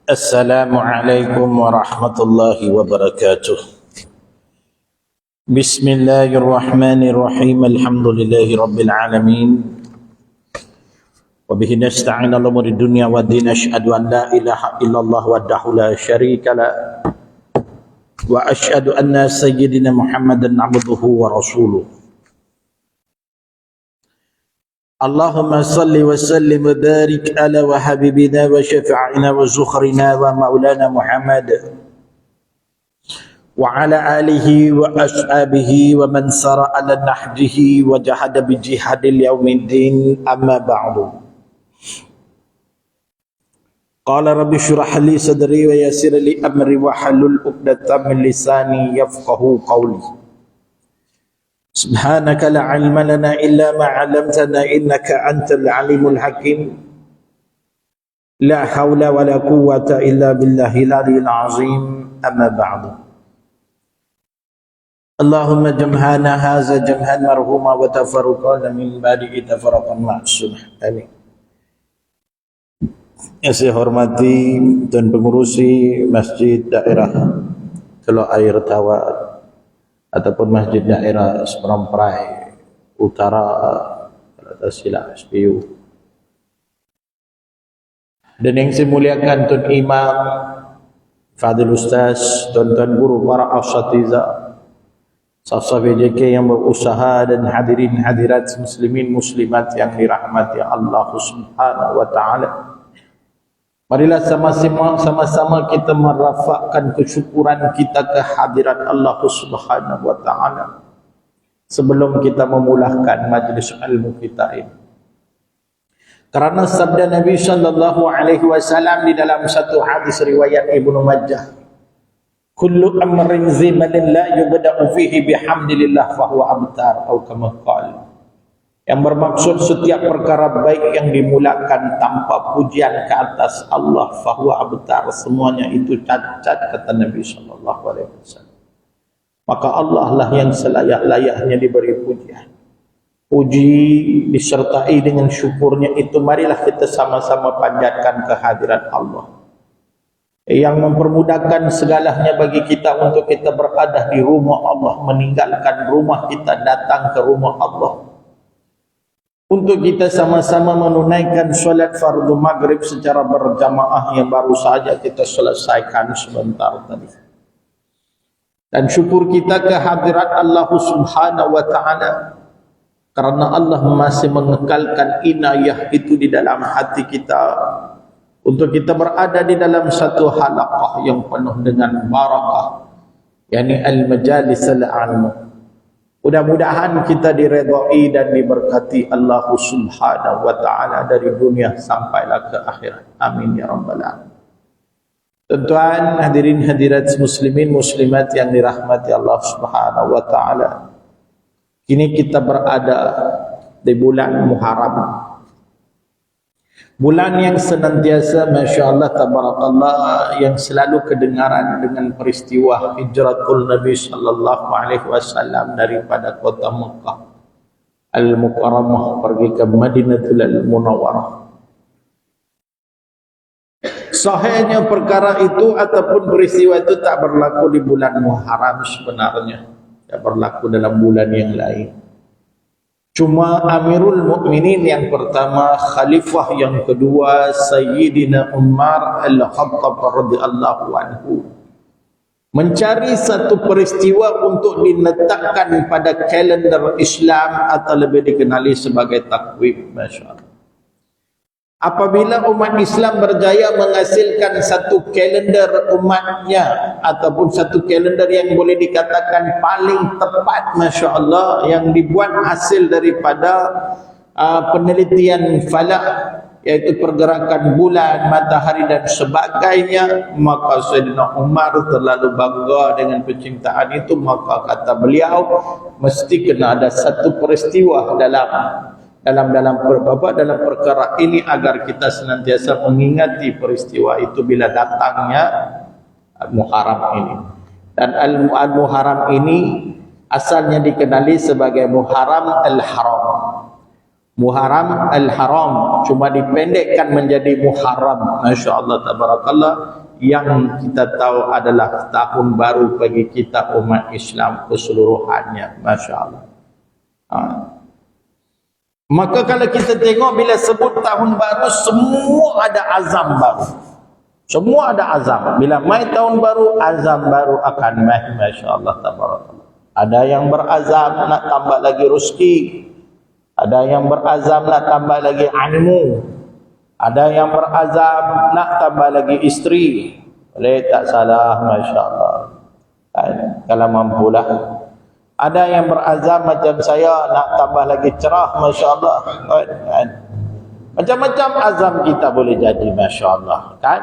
Assalamualaikum warahmatullahi wabarakatuh. Bismillahirrahmanirrahim. Alhamdulillahi rabbil alamin. Wa bihi nasta'in ala umuri dunya waddin. Asyhadu an la ilaha illallah wahdahu la syarika la wa asyhadu anna sayyidina Muhammadan abduhu wa rasuluh. Allahumma salli wa sallim wa barik ala wa habibina wa syafi'ina wa zukhrina wa maulana Muhammad wa ala alihi wa ashabihi wa man sara ala nahjihi wa jahada bi jihadil yaumiddin, amma ba'du. Qala rabbi shrah li sadri wa yassir li amri wa halul 'uqdatam min lisani yafqahu qawli. Subhanaka la ilma lana illa ma 'allamtana innaka antal alimul hakim. La haula wa la quwwata illa billahil aliyil azim, amma ba'du. Allahumma jam'ana hadza jam'an marhuma wa tafarraqana min ba'dihi tafarraqan ma'sum. Amin. Yang saya hormati dan pengurusi Masjid Daerah Teluk Air Tawar ataupun Masjid Daerah Seberang Utara atas sila SPU, dan yang saya muliakan Tuan Imam, Fadil Ustaz, tuan-tuan guru, para asatiza, saf-saf JK yang berusaha, dan hadirin hadirat muslimin muslimat yang dirahmati Allah Subhanahu wa taala. Marilah sama-sama kita merafakkan kesyukuran kita ke hadirat Allah Subhanahu wa taala sebelum kita memulakan majlis ilmu kita ini. Karena sabda Nabi sallallahu alaihi wasallam di dalam satu hadis riwayat Ibnu Majah, kullu amrin zibalin la yubda'u fihi bihamdillah fa huwa abtar, atau kama qala. Yang bermaksud setiap perkara baik yang dimulakan tanpa pujian ke atas Allah fahuwa abtar, semuanya itu cacat, kata Nabi sallallahu alaihi wasallam. Maka Allah lah yang selayak-layaknya diberi pujian. Puji disertai dengan syukurnya itu, marilah kita sama-sama panjatkan kehadirat Allah yang mempermudahkan segalanya bagi kita untuk kita berada di rumah Allah, meninggalkan rumah kita datang ke rumah Allah, untuk kita sama-sama menunaikan solat fardu maghrib secara berjamaah yang baru saja kita selesaikan sebentar tadi. Dan syukur kita ke hadirat Allah Subhanahu wa taala karena Allah masih mengekalkan inayah itu di dalam hati kita untuk kita berada di dalam satu halaqah yang penuh dengan barakah, yakni al-majalis al-'ilm. Mudah-mudahan kita diredai dan diberkati Allah Subhanahu wa taala dari dunia sampailah ke akhirat. Amin ya rabbal alamin. Tuan-tuan hadirin hadirat muslimin muslimat yang dirahmati Allah Subhanahu wa taala. Kini kita berada di bulan Muharram. Bulan yang senantiasa masya-Allah tabarakallah yang selalu kedengaran dengan peristiwa hijratul Nabi sallallahu alaihi wasallam daripada kota Mekah Al-Mukarramah pergi ke Madinatul Munawwarah. Sahihnya perkara itu ataupun peristiwa itu tak berlaku di bulan Muharram sebenarnya, tak berlaku dalam bulan yang lain. Cuma Amirul Mukminin yang pertama, Khalifah yang kedua, Sayyidina Umar Al-Khattab radhiyallahu anhu, mencari satu peristiwa untuk diletakkan pada kalender Islam atau lebih dikenali sebagai takwim. Masya Allah. Apabila umat Islam berjaya menghasilkan satu kalender umatnya ataupun satu kalender yang boleh dikatakan paling tepat, Masya Allah, yang dibuat hasil daripada penelitian falak, yaitu pergerakan bulan, matahari dan sebagainya, maka Sayyidina Umar terlalu bangga dengan penciptaan itu. Maka kata beliau, mesti kena ada satu peristiwa dalam perkara ini agar kita senantiasa mengingati peristiwa itu bila datangnya Muharram ini. Dan Al-Muharram ini asalnya dikenali sebagai Muharram Al-Haram. Muharram al-haram cuma dipendekkan menjadi Muharram. Masya-Allah tabarakallah, yang kita tahu adalah tahun baru bagi kita umat Islam keseluruhannya. Masya-Allah. Maka kalau kita tengok bila sebut tahun baru, semua ada azam baru. Semua ada azam. Bila mai tahun baru, azam baru akan mai. Masya-Allah tabarakallah. Ada yang berazam nak tambah lagi rezeki. Ada yang berazam nak tambah lagi ilmu. Ada yang berazam nak tambah lagi isteri. Boleh tak salah, masya-Allah. Kalau mampulah. Ada yang berazam macam saya nak tambah lagi cerah, masya-Allah. Macam-macam azam kita boleh jadi, masya-Allah, kan?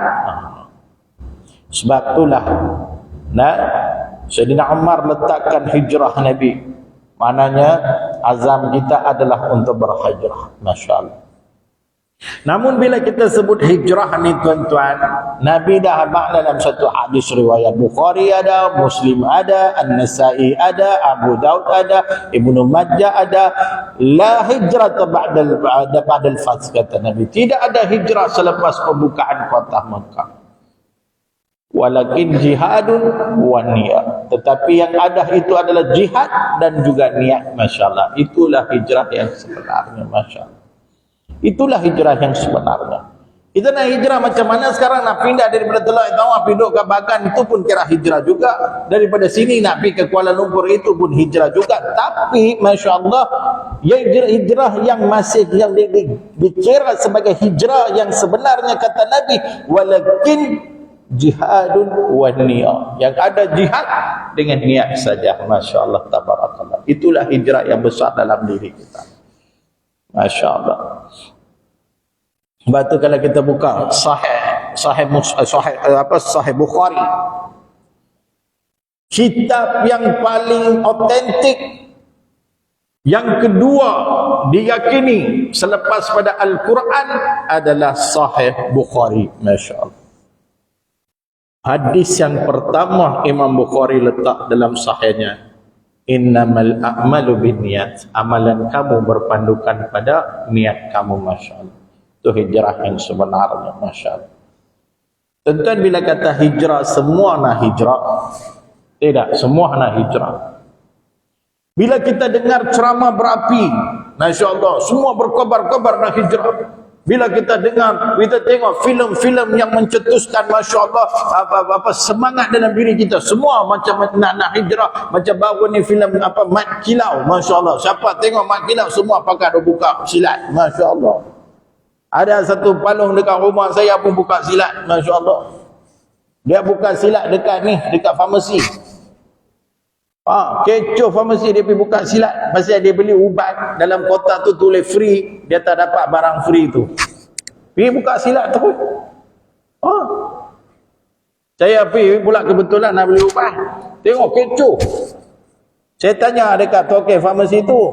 Sebab itulah Sayyidina Umar letakkan hijrah Nabi. Maknanya azam kita adalah untuk berhijrah. Masya-Allah. Namun bila kita sebut hijrah ni tuan-tuan, Nabi dah makna dalam satu hadis riwayat Bukhari ada, Muslim ada, An-Nasa'i ada, Abu Daud ada, Ibnu Majah ada, la hijrata ba'dal fath, kata Nabi. Tidak ada hijrah selepas pembukaan kota Makkah. Walakin jihadun wa niyat. Tetapi yang ada itu adalah jihad dan juga niat. Masya-Allah. Itulah hijrah yang sebenarnya. Masya-Allah. Itulah hijrah yang sebenarnya. Kita nak hijrah macam mana sekarang, nak pindah daripada Teluk Tawaf pindah ke Bagan, itu pun kira hijrah juga. Daripada sini nak pergi ke Kuala Lumpur, itu pun hijrah juga. Tapi masya-Allah, hijrah yang masih yang dikira sebagai hijrah yang sebenarnya, kata Nabi, walakin jihadun wa niyah. Yang ada jihad dengan niat saja. Masya-Allah tabarakallah. Itulah hijrah yang besar dalam diri kita. Masya-Allah. Sebab tu kalau kita buka Sahih Bukhari, kitab yang paling otentik, yang kedua diyakini selepas pada Al-Quran adalah Sahih Bukhari. Masya-Allah. Hadis yang pertama Imam Bukhari letak dalam sahihnya, innamal a'malu binniyat. Amalan kamu berpandukan pada niat kamu. Masya-Allah. Itu hijrah yang sebenarnya. Masya-Allah. Tentu bila kata hijrah, semua nak hijrah? Tidak, semua nak hijrah. Bila kita dengar ceramah berapi, masya-Allah, semua berkobar-kobar nak hijrah. Bila kita dengar, kita tengok filem-filem yang mencetuskan, masya-Allah, apa semangat dalam diri kita, semua macam nak hijrah. Macam baru ni filem Mat Kilau, masya-Allah. Siapa tengok Mat Kilau, semua pakai buka silat, masya-Allah. Ada satu palung dekat rumah saya pun buka silat, masya-Allah. Dia buka silat dekat farmasi. Kecoh farmasi, dia pergi buka silat pasal dia beli ubat dalam kotak tu tulis free, dia tak dapat barang free tu. Pergi buka silat tu. Saya pergi pula kebetulan nak beli ubat. Tengok kecoh. Saya tanya dekat tokek farmasi tu,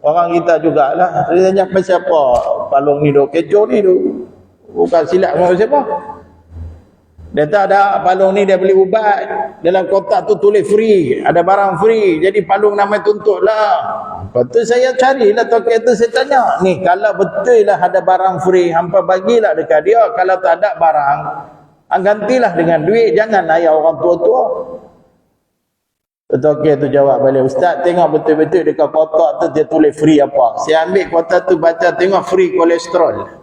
orang kita jugalah. Saya tanya pasal apa palung ni duk kecoh ni duk buka silat sama siapa? Dia tak ada palung ni, dia beli ubat dalam kotak tu tulis free, ada barang free, jadi palung nama tuntut lah. Lepas tu saya carilah tokek tu, saya tanya, ni kalau betul lah ada barang free, hampa bagilah dekat dia. Kalau tak ada barang, gantilah dengan duit, jangan ayah orang tua-tua. Tokek tu jawab balik, ustaz tengok betul-betul dekat kotak tu dia tulis free apa. Saya ambil kotak tu baca, tengok free kolesterol.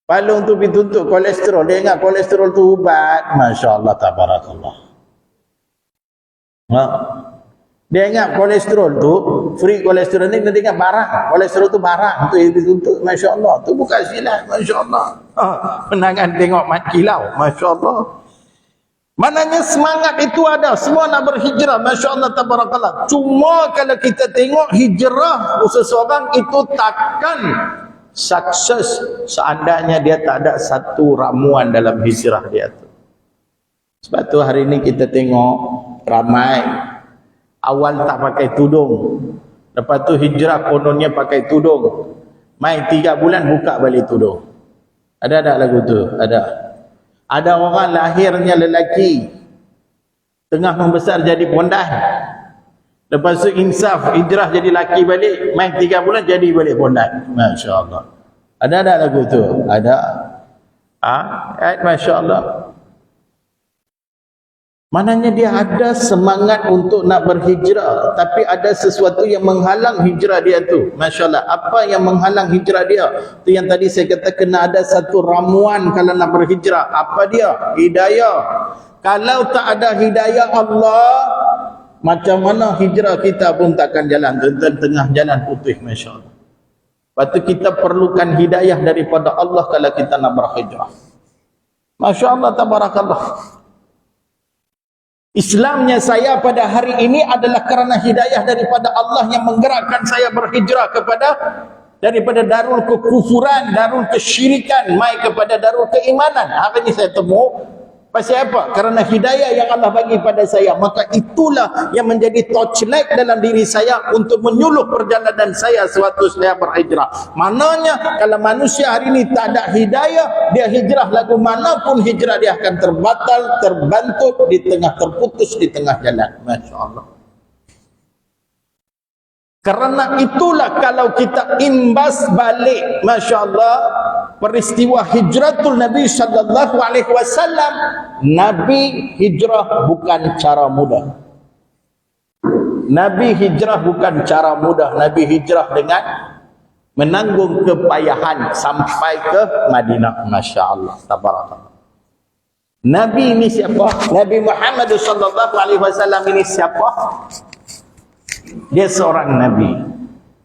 Palung tu pergi tuntut kolesterol. Dia ingat kolesterol tu ubat. Masya-Allah tabarakallah. Dia ingat kolesterol tu, free kolesterol ni, dia ingat barang. Kolesterol tu barang tu yang dituntut. Masya-Allah. Tu bukan silat. Masya-Allah. Penangan tengok Mat Kilau. Masya-Allah. Maknanya semangat itu ada. Semua nak berhijrah. Masya-Allah tabarakallah. Cuma kalau kita tengok hijrah seseorang itu takkan sukses seandainya dia tak ada satu ramuan dalam hijrah dia tu. Sebab tu hari ni kita tengok ramai awal tak pakai tudung, lepas tu hijrah kononnya pakai tudung, mai 3 bulan buka balik tudung. Ada tak lagu tu? Ada orang lahirnya lelaki, tengah membesar jadi pondan, Lepas tu insaf, hijrah jadi laki balik, main 3 bulan jadi balik bondat. Masya-Allah. Ada lagu tu? Ada. Masya-Allah. Maknanya dia ada semangat untuk nak berhijrah, tapi ada sesuatu yang menghalang hijrah dia tu. Masya-Allah. Apa yang menghalang hijrah dia? Tu yang tadi saya kata kena ada satu ramuan kalau nak berhijrah. Apa dia? Hidayah. Kalau tak ada hidayah Allah, macam mana hijrah kita pun takkan jalan. Tengah jalan putih, masya-Allah. Lepas tu kita perlukan hidayah daripada Allah kalau kita nak berhijrah. Masya-Allah, tabarakallah. Islamnya saya pada hari ini adalah kerana hidayah daripada Allah yang menggerakkan saya berhijrah daripada darul kekufuran, darul kesyirikan, mai kepada darul keimanan. Hari ini saya temu. Pasal apa? Kerana hidayah yang Allah bagi pada saya. Maka itulah yang menjadi torchlight dalam diri saya untuk menyuluh perjalanan saya sewaktu saya berhijrah. Maknanya kalau manusia hari ini tak ada hidayah, dia hijrah lagu manapun hijrah dia akan terbatal, terbantuk terputus di tengah jalan. Masya Allah. Kerana itulah kalau kita imbas balik, Masya Allah, peristiwa hijratul Nabi sallallahu alaihi wasallam, Nabi hijrah bukan cara mudah. Nabi hijrah bukan cara mudah. Nabi hijrah dengan menanggung kepayahan sampai ke Madinah. Masya Allah, tabarakallah. Nabi ini siapa? Nabi Muhammad sallallahu alaihi wasallam ini siapa? Dia seorang Nabi.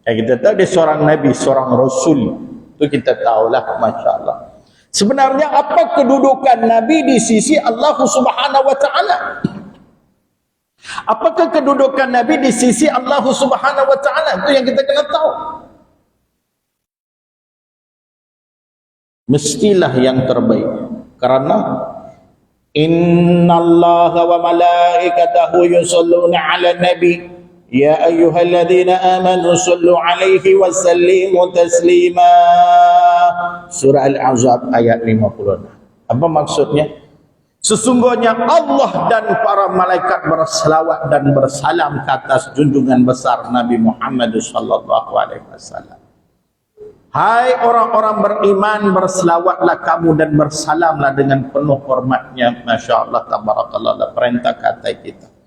Kita tahu dia seorang Nabi, seorang Rasul. Itu kita tahulah, Masya Allah. Sebenarnya apa kedudukan Nabi di sisi Allah Subhanahu wa ta'ala? Apakah kedudukan Nabi di sisi Allah Subhanahu wa ta'ala? Itu yang kita kena tahu. Mestilah yang terbaik. Karena innallaha wa malaikatahu yusalluna ala nabi ya ayyuhalladzina amanu sallu alaihi wa sallimu taslima. Surah Al-Ahzab ayat 56. Apa maksudnya? Sesungguhnya Allah dan para malaikat berselawat dan bersalam ke atas junjungan besar Nabi Muhammad sallallahu alaihi wasallam. Hai orang-orang beriman, berselawatlah kamu dan bersalamlah dengan penuh hormatnya. Masya Allah, tabarakallah, perintah kata kita.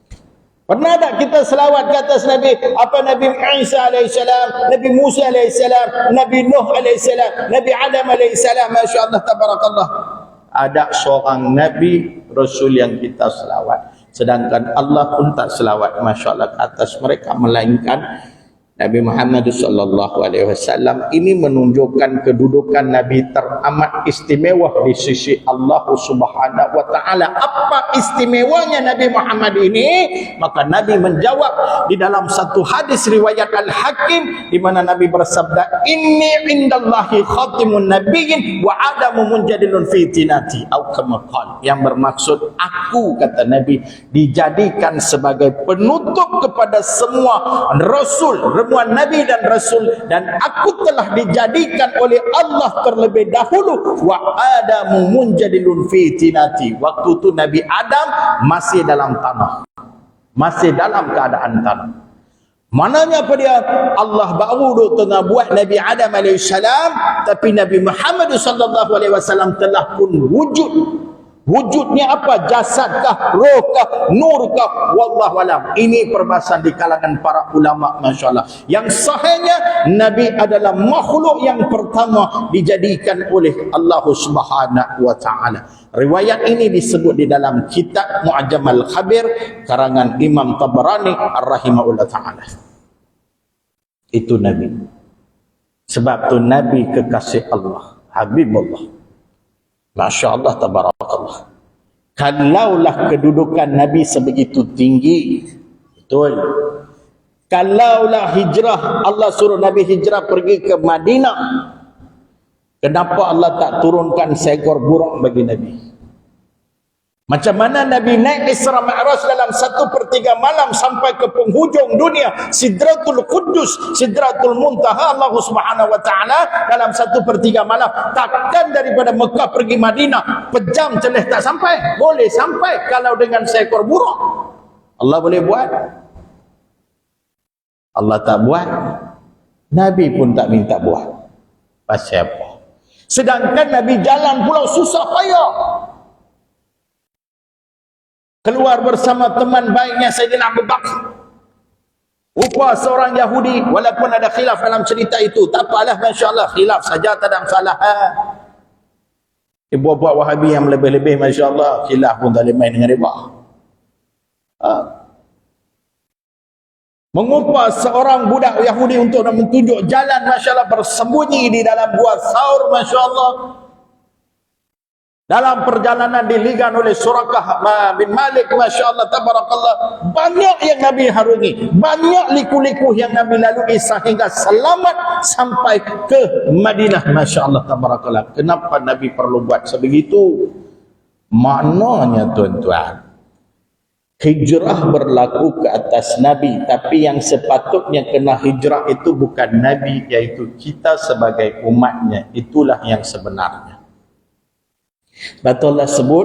Pernah tak kita selawat ke atas Nabi? Apa Nabi Isa alaihissalam, Nabi Musa alaihissalam, Nabi Nuh alaihissalam, Nabi Adam alaihissalam. Masya Allah, tabarakallah. Ada seorang Nabi Rasul yang kita selawat. Sedangkan Allah pun tak selawat, Masya Allah, ke atas mereka. Melainkan Nabi Muhammad sallallahu alaihi wasallam ini menunjukkan kedudukan Nabi teramat istimewa di sisi Allah Subhanahu wa taala. Apa istimewanya Nabi Muhammad ini? Maka Nabi menjawab di dalam satu hadis riwayat Al-Hakim di mana Nabi bersabda, "Inni indallahi khatimun nabiyyin wa adamu munjadilun fi tinati." Atau kama qala, yang bermaksud aku, kata Nabi, dijadikan sebagai penutup kepada semua rasul, remuan Nabi dan Rasul, dan aku telah dijadikan oleh Allah terlebih dahulu. Wa adamu munjadilun fi tinati. Waktu itu Nabi Adam masih dalam tanah, masih dalam keadaan tanah. Mananya apa dia? Allah baru tengah buat Nabi Adam alaihissalam, tapi Nabi Muhammad sallallahu alaihi wasallam telah pun wujud. Wujudnya apa? Jasadkah, rohkah, nurkah? Wallahu alam. Ini perbahasan di kalangan para ulama, Masya Allah. Yang sahihnya Nabi adalah makhluk yang pertama dijadikan oleh Allah Subhanahu wa taala. Riwayat ini disebut di dalam kitab Mu'jam al-Khabir karangan Imam Tabarani ar-rahimahullah taala. Itu Nabi. Sebab tu Nabi kekasih Allah, Habibullah. Masya Allah, tabarakallah. Kalaulah kedudukan Nabi sebegitu tinggi, betul. Kalaulah hijrah, Allah suruh Nabi hijrah pergi ke Madinah, kenapa Allah tak turunkan seekor burung bagi Nabi? Macam mana Nabi naik Isra Mi'raj dalam 1/3 malam sampai ke penghujung dunia, Sidratul Quddus, Sidratul Muntaha Allah Subhanahu wa taala dalam 1/3 malam. Takkan daripada Mekah pergi Madinah pejam celeh tak sampai? Boleh sampai kalau dengan seekor burung. Allah boleh buat. Allah tak buat, Nabi pun tak minta buat. Pasal apa? Sedangkan Nabi jalan pulau susah payah, keluar bersama teman baiknya Sayyidina Abu Bakar. Rupa seorang Yahudi, walaupun ada khilaf dalam cerita itu, tak apalah, Masya Allah, khilaf saja, tak ada masalah. Buat-buat Wahabi yang lebih-lebih, Masya Allah, khilaf pun tak boleh main dengan mereka. Mengupah seorang budak Yahudi untuk menunjuk jalan, Masya Allah, bersembunyi di dalam gua Thawr, Masya Allah. Dalam perjalanan diligan oleh Surakah bin Malik, Masya Allah, tabarakallah. Banyak yang Nabi harungi, banyak liku-liku yang Nabi lalui sehingga selamat sampai ke Madinah, Masya Allah, tabarakallah. Kenapa Nabi perlu buat sebegitu? Maknanya, tuan-tuan, hijrah berlaku ke atas Nabi, tapi yang sepatutnya kena hijrah itu bukan Nabi, iaitu kita sebagai umatnya. Itulah yang sebenarnya. Allah sebut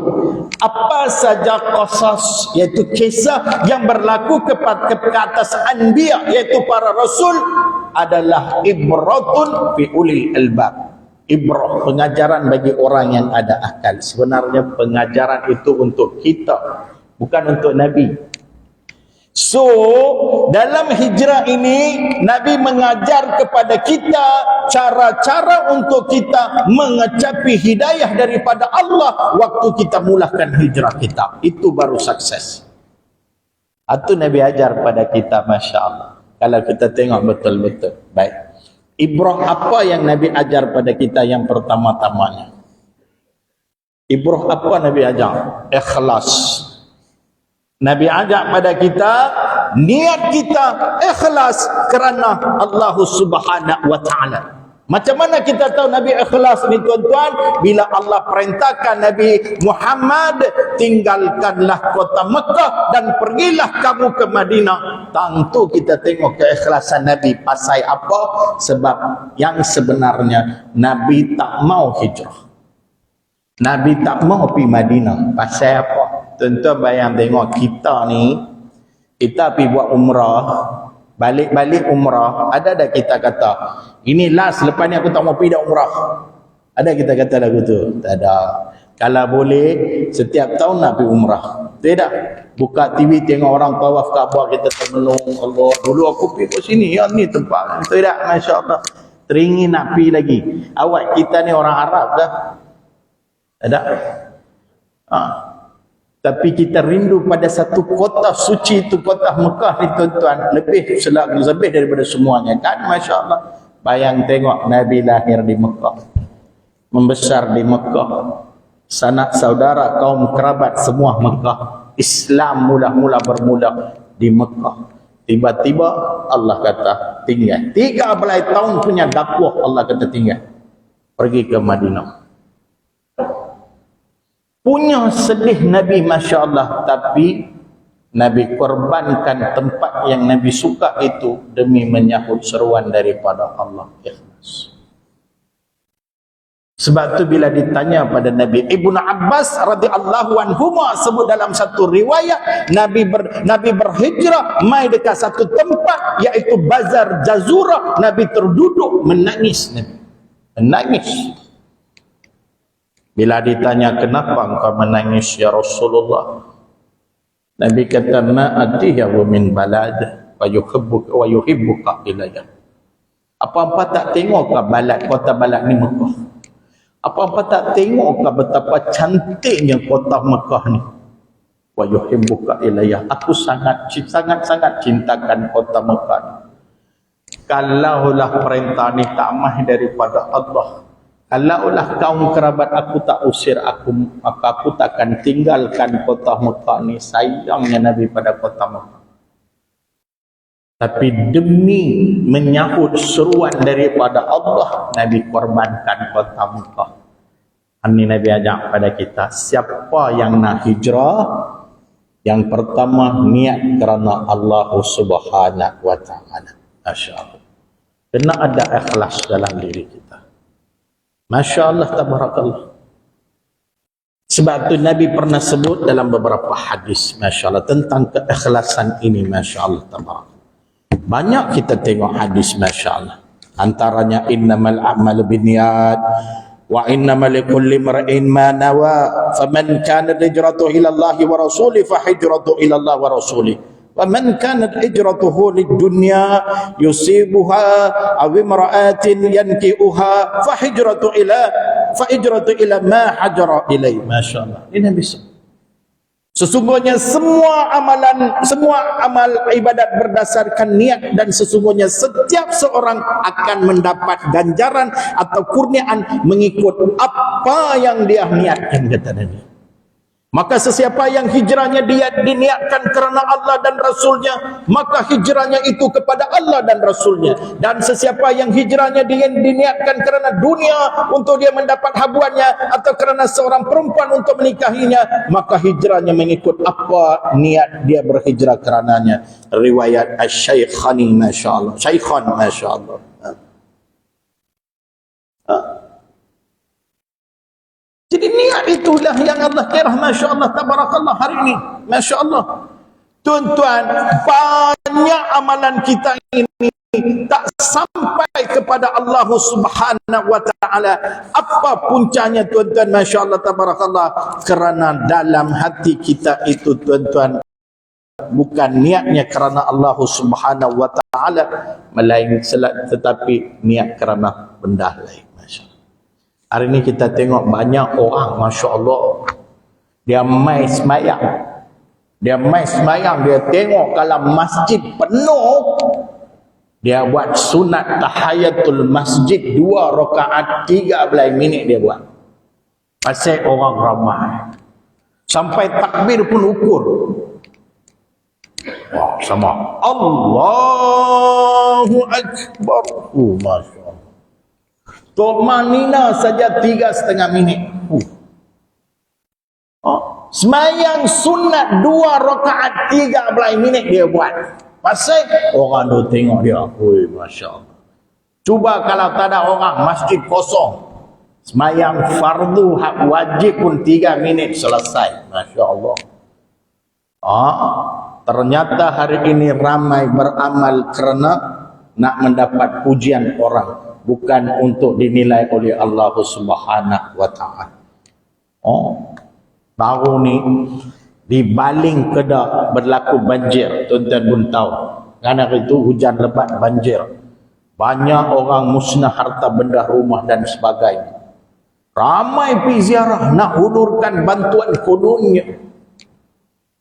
apa saja qasas, iaitu kisah yang berlaku ke atas anbiya, iaitu para rasul, adalah ibratun fi ulil albab. Ibrah, pengajaran bagi orang yang ada akal. Sebenarnya pengajaran itu untuk kita, bukan untuk Nabi. So, dalam hijrah ini Nabi mengajar kepada kita cara-cara untuk kita mengecapi hidayah daripada Allah waktu kita mulakan hijrah kita. Itu baru sukses. Itu Nabi ajar pada kita, Masya Allah. Kalau kita tengok betul-betul. Baik. Ibrah apa yang Nabi ajar pada kita yang pertama-tamanya? Ibrah apa Nabi ajar? Ikhlas. Nabi ajak pada kita, niat kita ikhlas kerana Allah Subhanahu wa ta'ala. Macam mana kita tahu Nabi ikhlas ni, tuan-tuan? Bila Allah perintahkan Nabi Muhammad, tinggalkanlah kota Mekah dan pergilah kamu ke Madinah. Tentu kita tengok keikhlasan Nabi. Pasal apa? Sebab yang sebenarnya Nabi tak mau hijrah, Nabi tak mau pergi Madinah. Pasal apa? Tuan-tuan bayang tengok kita ni, kita pergi buat umrah, balik-balik umrah, ada kita kata, ini last, lepas ni aku tak mau pergi dah umrah. Ada kita kata lagu tu? Tak ada. Kalau boleh, setiap tahun nak pergi umrah. Tidak. Buka TV tengok orang tawaf Kaabah, kita termenung, Allah, dulu aku pergi ke sini, ya ni tempat. Tidak, Masya Allah. Teringin nak pergi lagi. Awak kita ni orang Arab dah. Ada. Tapi kita rindu pada satu kota suci, itu kota Mekah ni, tuan-tuan. Lebih daripada semuanya, kan? Masya Allah. Bayang tengok Nabi lahir di Mekah, membesar di Mekah, sanak saudara, kaum kerabat semua Mekah. Islam mula-mula bermula di Mekah. Tiba-tiba Allah kata tinggal 13 tahun punya dakwah, Allah kata tinggal, pergi ke Madinah. Punya sedih Nabi, Masya Allah. Tapi Nabi korbankan tempat yang Nabi suka itu demi menyahut seruan daripada Allah. Ikhlas. Sebab tu bila ditanya pada Nabi, Ibnu Abbas radhiyallahu anhuma sebut dalam satu riwayat, Nabi berhijrah mai dekat satu tempat, iaitu Bazar Jazurah. Nabi terduduk menangis. Nabi menangis. Bila ditanya, kenapa engkau menangis ya Rasulullah? Nabi kata, ma'atiyahu min balad wa yuhibbuka ilayya. Apa-apa tak tengok ke balad, kota balad ni Mekah? Apa-apa tak tengok ke betapa cantiknya kota Mekah ni? Wa yuhibbuka ilayya. Aku sangat-sangat cintakan kota Mekah ni. Kalaulah perintah ni tak mah daripada Allah, kalaulah kaum kerabat aku tak usir aku, maka aku takkan tinggalkan kota Mekah ni. Sayangnya Nabi pada kota Mekah. Tapi demi menyahut seruan daripada Allah, Nabi korbankan kota Mekah. Ini Nabi ajak pada kita, siapa yang nak hijrah, yang pertama niat kerana Allah Subhanahu wa ta'ala. Masya Allah. Kena ada ikhlas dalam diri kita. Masya Allah, tabarakallah. Sebab tu Nabi pernah sebut dalam beberapa hadis, Masya Allah, tentang keikhlasan ini, Masya Allah, tabarakallah. Banyak kita tengok hadis, masya-Allah. Antaranya innamal a'malu binniyat wa innamal likulli imrin ma nawa faman kanat hijratuhu ila Allah wa rasulih fa hijratuhu ila Allah wa rasulih wa man kanat hijratuhu lid-dunya yusibuha aw imra'atin yankihuha fa hijratuhu ila ma hajara ilaihi. Masya-Allah. Ini bisa. Sesungguhnya semua amal ibadat berdasarkan niat, dan sesungguhnya setiap seorang akan mendapat ganjaran atau kurniaan mengikut apa yang dia niatkan, kata Nabi. Maka sesiapa yang hijrahnya dia diniatkan kerana Allah dan Rasulnya, maka hijrahnya itu kepada Allah dan Rasulnya. Dan sesiapa yang hijrahnya dia diniatkan kerana dunia untuk dia mendapat habuannya, atau kerana seorang perempuan untuk menikahinya, maka hijrahnya mengikut apa niat dia berhijrah kerananya. Riwayat Asy-Syaikhani, masya-Allah. Syaikhan, masya-Allah. Jadi niat itulah yang Allah kira, masya-Allah, tabarakallah hari ini, masya-Allah. Tuan-tuan, banyak amalan kita ini tak sampai kepada Allah Subhanahu wa taala. Apa puncanya, tuan-tuan, masya-Allah, tabarakallah? Kerana dalam hati kita itu, tuan-tuan, bukan niatnya kerana Allah Subhanahu wa taala, melainkan tetapi niat kerana benda lain. Hari ini kita tengok banyak orang, masya-Allah, dia mai semayang. Dia tengok kalau masjid penuh, dia buat sunat tahiyatul masjid 2 rakaat 13 minit dia buat. Pasal orang ramai. Sampai takbir pun ukur. Wah, sama. Allahu Akbar. Masya-Allah. Tumanina saja 3,5 minit. Semayang sunat 2 rakaat 13 minit dia buat. Pasal orang tu tengok dia. Oi, masya-Allah. Cuba kalau tak ada orang, masjid kosong. Semayang fardu hak wajib pun 3 minit selesai. Masya-Allah. Ternyata hari ini ramai beramal kerana nak mendapat pujian orang, bukan untuk dinilai oleh Allah Subhanahu wa taala. Baru ni di Baling Kedah berlaku banjir, tuan-tuan pun tahu. Kerana itu hujan lebat, banjir. Banyak orang musnah harta benda rumah dan sebagainya. Ramai pergi ziarah nak hulurkan bantuan kononnya.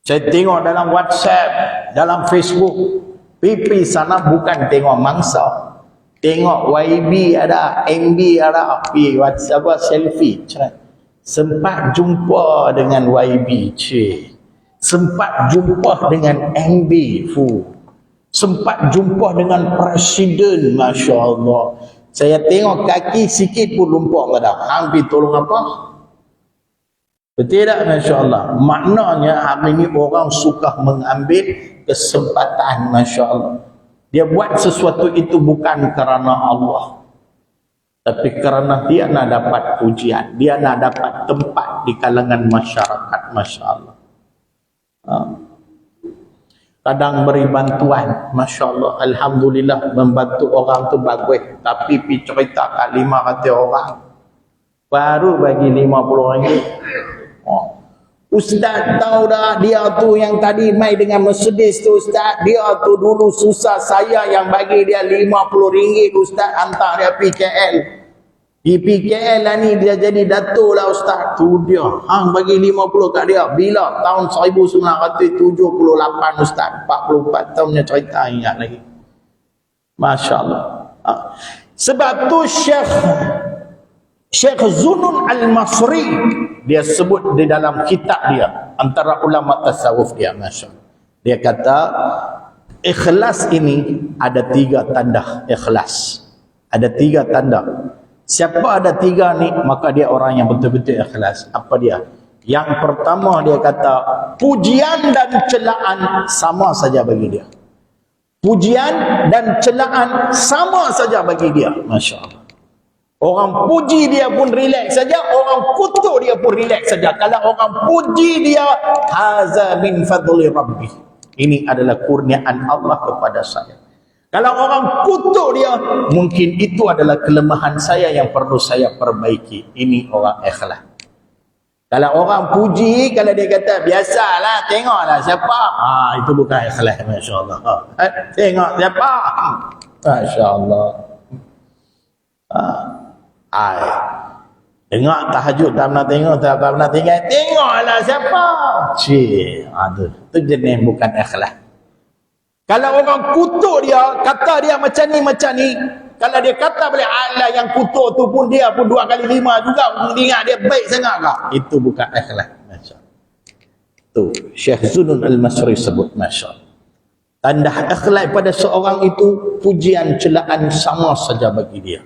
Saya tengok dalam WhatsApp, dalam Facebook, pipi sana bukan tengok mangsa. Tengok YB ada, MB ada, pergi WhatsApp selfie. Sempat jumpa dengan YB, sempat jumpa dengan MB, sempat jumpa dengan Presiden, masya-Allah. Saya tengok kaki sikit pun lumpur ada. Hampir tolong apa? Betul tak, masya-Allah? Maknanya hari ini orang suka mengambil kesempatan, masya-Allah. Dia buat sesuatu itu bukan kerana Allah, tapi kerana dia nak dapat pujian, dia nak dapat tempat di kalangan masyarakat, masya-Allah. Kadang beri bantuan, masya-Allah, alhamdulillah, membantu orang tu bagus. Tapi pi cerita kat 500 orang, baru bagi RM50. Ustaz tahu dah, dia tu yang tadi mai dengan Mercedes tu, Ustaz, dia tu dulu susah, saya yang bagi dia RM50, Ustaz, hantar dia pergi KL. Di PKL lah ni dia jadi datuk lah, Ustaz. Tu dia, hang bagi 50 kat dia. Bila? Tahun 1978, Ustaz. 44 tahunnya cerita, ingat lagi. Masya Allah. Sebab tu Syekh Zunun Al-Masri, dia sebut di dalam kitab dia, antara ulama tasawuf dia, masya Allah, dia kata ikhlas ini ada 3 tanda. Ikhlas ada 3 tanda. Siapa ada 3 ni, maka dia orang yang betul-betul ikhlas. Apa dia? Yang pertama, dia kata pujian dan celaan sama saja bagi dia. Pujian dan celaan sama saja bagi dia, masya Allah. Orang puji dia pun relax saja, orang kutuk dia pun relax saja. Kalau orang puji dia, haza min fadli rabbi, ini adalah kurniaan Allah kepada saya. Kalau orang kutuk dia, mungkin itu adalah kelemahan saya yang perlu saya perbaiki. Ini orang ikhlas. Kalau orang puji, kalau dia kata biasalah, tengoklah siapa, itu bukan ikhlas. Masya-Allah. Tengok siapa, masya-Allah. Tengok tahajud tak pernah tengok, tak pernah tengoklah siapa. Itu jenis bukan ikhlas. Kalau orang kutuk dia, kata dia macam ni, kalau dia kata boleh Allah yang kutuk tu pun dia pun 2 kali 5 juga, ingat dia baik sangat kah? Itu bukan ikhlas. Tu Syekh Zunun Al-Masri sebut, masya-Allah. Tanda ikhlas pada seorang itu pujian celaan sama saja bagi dia.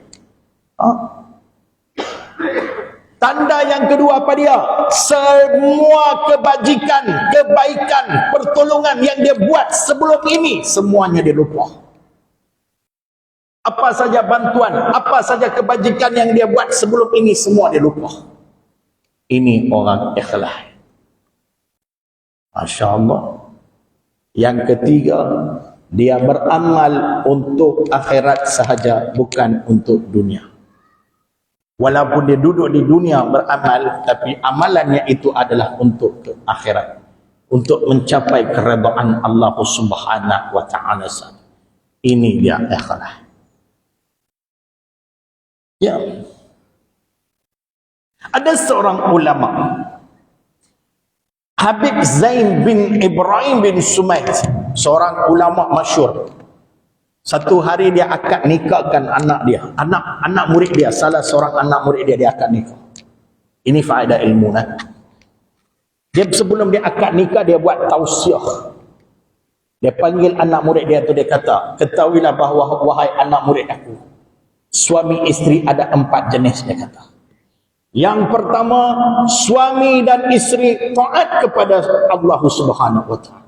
Tanda yang kedua apa dia? Semua kebajikan, kebaikan, pertolongan yang dia buat sebelum ini, semuanya dia lupa. Apa saja bantuan, apa saja kebajikan yang dia buat sebelum ini, semua dia lupa. Ini orang ikhlas. Masya Allah. Yang ketiga, dia beramal untuk akhirat sahaja, bukan untuk dunia. Walaupun dia duduk di dunia beramal, tapi amalannya itu adalah untuk ke akhirat, untuk mencapai keredaan Allah Subhanahu wa taala. Ini dia ikhlas. Ya. Ada seorang ulama, Habib Zain bin Ibrahim bin Sumaid, seorang ulama masyhur. Satu hari dia akad nikahkan anak dia, anak murid dia, salah seorang anak murid dia akad nikah. Ini faedah ilmu. Dia sebelum dia akad nikah, dia buat tausiah. Dia panggil anak murid dia tu, dia kata, ketahuilah bahawa wahai anak murid aku, suami isteri ada 4 jenis, dia kata. Yang pertama, suami dan isteri taat kepada Allah Subhanahu wa taala.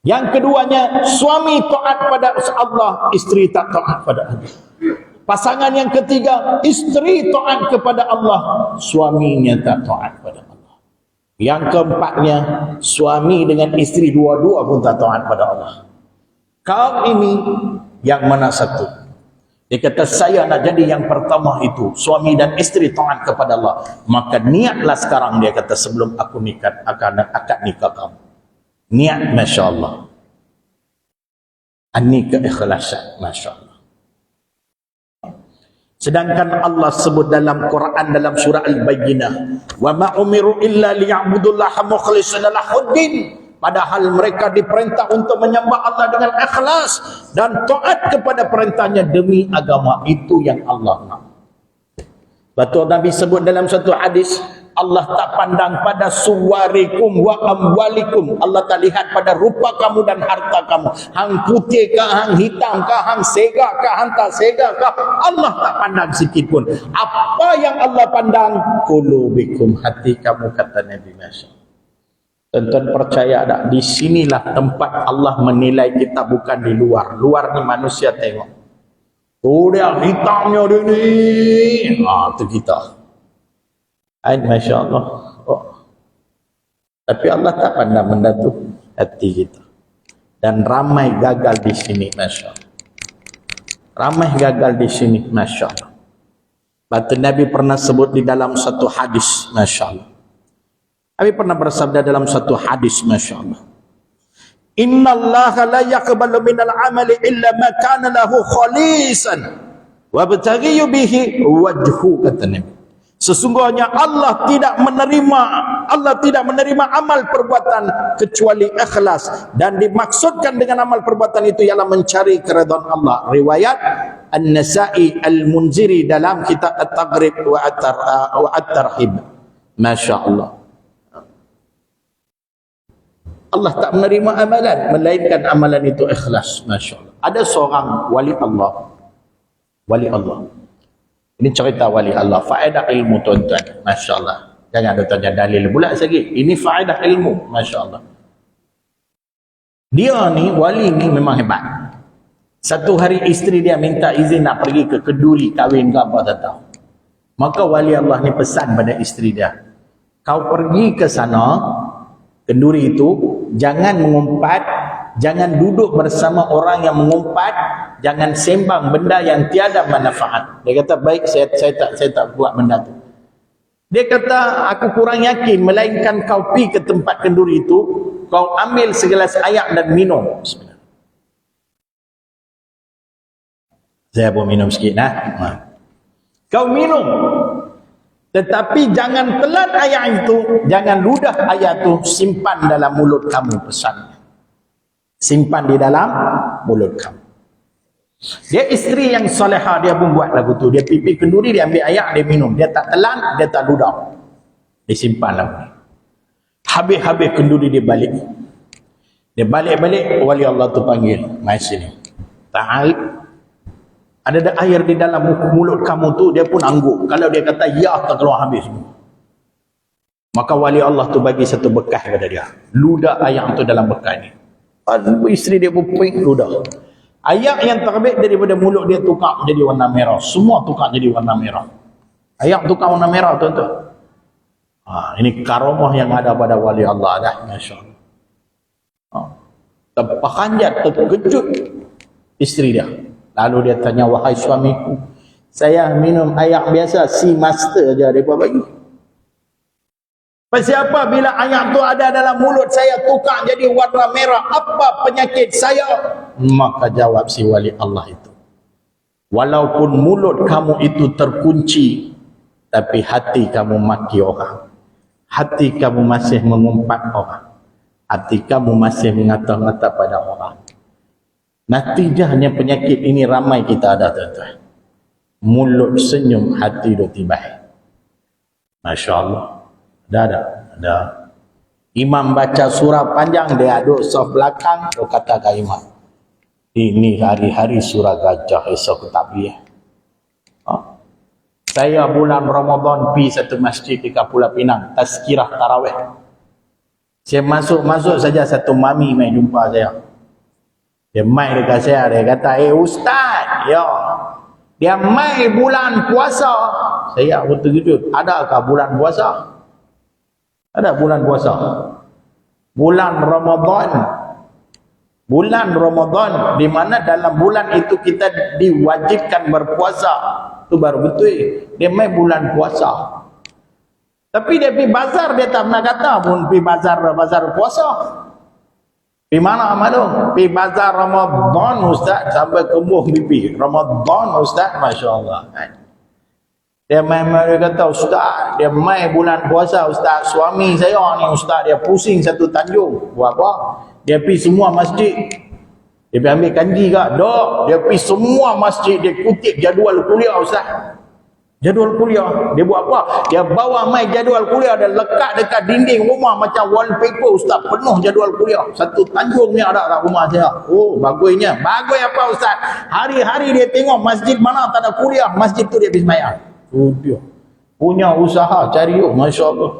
Yang keduanya, suami taat pada Allah, isteri tak taat pada Allah. Pasangan yang ketiga, isteri taat kepada Allah, suaminya tak taat pada Allah. Yang keempatnya, suami dengan isteri dua-dua pun tak taat pada Allah. Kau ini yang mana satu? Dia kata, saya nak jadi yang pertama itu, suami dan isteri taat kepada Allah. Maka niatlah sekarang, dia kata, sebelum aku nikah, akad nikah kamu. Niat, masya Allah. Ini keikhlasan, masya Allah. Sedangkan Allah sebut dalam Quran, dalam surah Al-Bayyinah, wa ma umiru illa liya'budullaha mukhlishina lahuddin. Padahal mereka diperintah untuk menyembah Allah dengan ikhlas dan taat kepada perintahnya demi agama. Itu yang Allah nak. Betul Nabi sebut dalam satu hadis, Allah tak pandang pada suwarikum wa amwalikum. Allah tak lihat pada rupa kamu dan harta kamu. Hang putih kah, hang hitam kah, hang segak kah, hang tak segak kah, Allah tak pandang sikit pun. Apa yang Allah pandang? Qulubikum, hati kamu, kata Nabi. Masya Allah. Tuan-tuan percaya tak? Di sinilah tempat Allah menilai kita, bukan di luar. Luar ni manusia tengok. Oh, dia hitamnya dia ni. Itu kita. Masya Allah. Tapi Allah tak pandang benda tu, hati kita. Dan ramai gagal di sini, masya Allah. Ramai gagal di sini, masya Allah. Batu Nabi pernah sebut di dalam satu hadis, masya Allah. Nabi pernah bersabda dalam satu hadis, masya Allah. Inna Allah la yaqbalu minal amali illa ma kana lahu khalisan wa bataghiyu bihi wajhu, kata Nabi. Sesungguhnya Allah tidak menerima amal perbuatan kecuali ikhlas, dan dimaksudkan dengan amal perbuatan itu ialah mencari keridhaan Allah. Riwayat An-Nasa'i Al-Munziri dalam kitab At-Taghrib wa At-Tarhib. Masya Allah. Allah tak menerima amalan melainkan amalan itu ikhlas. Masya Allah. Ada seorang wali Allah. Wali Allah. Ini cerita wali Allah. Faedah ilmu, tuan-tuan. Masya Allah. Jangan ada tanya dalil pula lagi. Ini faedah ilmu. Masya Allah. Dia ni, wali ni memang hebat. Satu hari isteri dia minta izin nak pergi ke Keduri kahwin ke apa, tak tahu. Maka wali Allah ni pesan pada isteri dia, kau pergi ke sana, Kenduri itu, jangan mengumpat Jangan duduk bersama orang yang mengumpat, jangan sembang benda yang tiada manfaat. Dia kata, baik, saya tak buat benda tu. Dia kata, aku kurang yakin, melainkan kau pergi ke tempat kenduri itu, kau ambil segelas air dan minum. Bismillah. Saya pun minum sikit Kau minum, tetapi jangan telan air itu, jangan ludah air itu, simpan dalam mulut kamu, pesannya. Simpan di dalam mulut kamu. Dia isteri yang solehah, dia pun buat lagu tu. Dia pipi kenduri, dia ambil air, dia minum. Dia tak telan, dia tak ludah. Dia simpan lagu ni. Habis-habis kenduri dia balik. Dia balik-balik, wali Allah tu panggil, mai sini. Ta'al, ada air di dalam mulut kamu tu, dia pun angguk. Kalau dia kata ya, tak keluar habis. Maka wali Allah tu bagi satu bekas kepada dia. Ludah air tu dalam bekas ni. Isteri dia pun ping ludah. Air yang terbit daripada mulut dia tukar jadi warna merah. Semua tukar jadi warna merah. Air tukar warna merah, tuan-tuan. Ini karamah yang ada pada wali Allah dah. Masya Allah. Terperanjat, terkejut isteri dia. Lalu dia tanya, wahai suamiku, saya minum air biasa, si master je mereka bagi. Pasal apa bila air tu ada dalam mulut saya tukar jadi warna merah, apa penyakit saya? Maka jawab si wali Allah itu, walaupun mulut kamu itu terkunci, tapi hati kamu maki orang, hati kamu masih mengumpat orang, hati kamu masih mengata-ngata pada orang. Natijahnya penyakit ini ramai kita ada, tuan-tuan. Mulut senyum, hati dah tibai. Masya Allah. Ada. Imam baca surah panjang, dia duduk soft belakang, dia kata ke imam, ini hari-hari surah gajah, esok tak biar. Saya bulan Ramadan pergi satu masjid di Pulau Pinang, tazkirah tarawih. Saya masuk saja, satu mami main jumpa saya. Dia mai dekat saya, dia kata, ustaz, ya, dia mai bulan puasa. Saya pun terkejut, adakah bulan puasa? Ada bulan puasa. Bulan Ramadan, di mana dalam bulan itu kita diwajibkan berpuasa. Itu baru betul. Dia mai bulan puasa. Tapi dia pergi bazar, dia tak pernah kata pun pergi bazar puasa. Di mana maklum? Pergi bazar Ramadan, ustaz, sampai kembuh pipi. Ramadan, ustaz, Masya Allah. Dia dia kata, ustaz, dia mai bulan puasa, ustaz, suami saya ni, ustaz, dia pusing satu Tanjung. Buat apa? Dia pergi semua masjid. Dia pergi ambil kanji kak? Dok, dia pergi semua masjid, dia kutip jadual kuliah, ustaz. Jadual kuliah. Dia buat apa? Dia bawa mai jadual kuliah, dia lekat dekat dinding rumah macam wallpaper, ustaz, penuh jadual kuliah. Satu Tanjung ni ada kat rumah saya. Oh, bagusnya. Bagus apa, ustaz? Hari-hari dia tengok masjid mana tak ada kuliah, masjid tu dia pergi sembahyang. Oh, dia punya usaha cari, Masya Allah.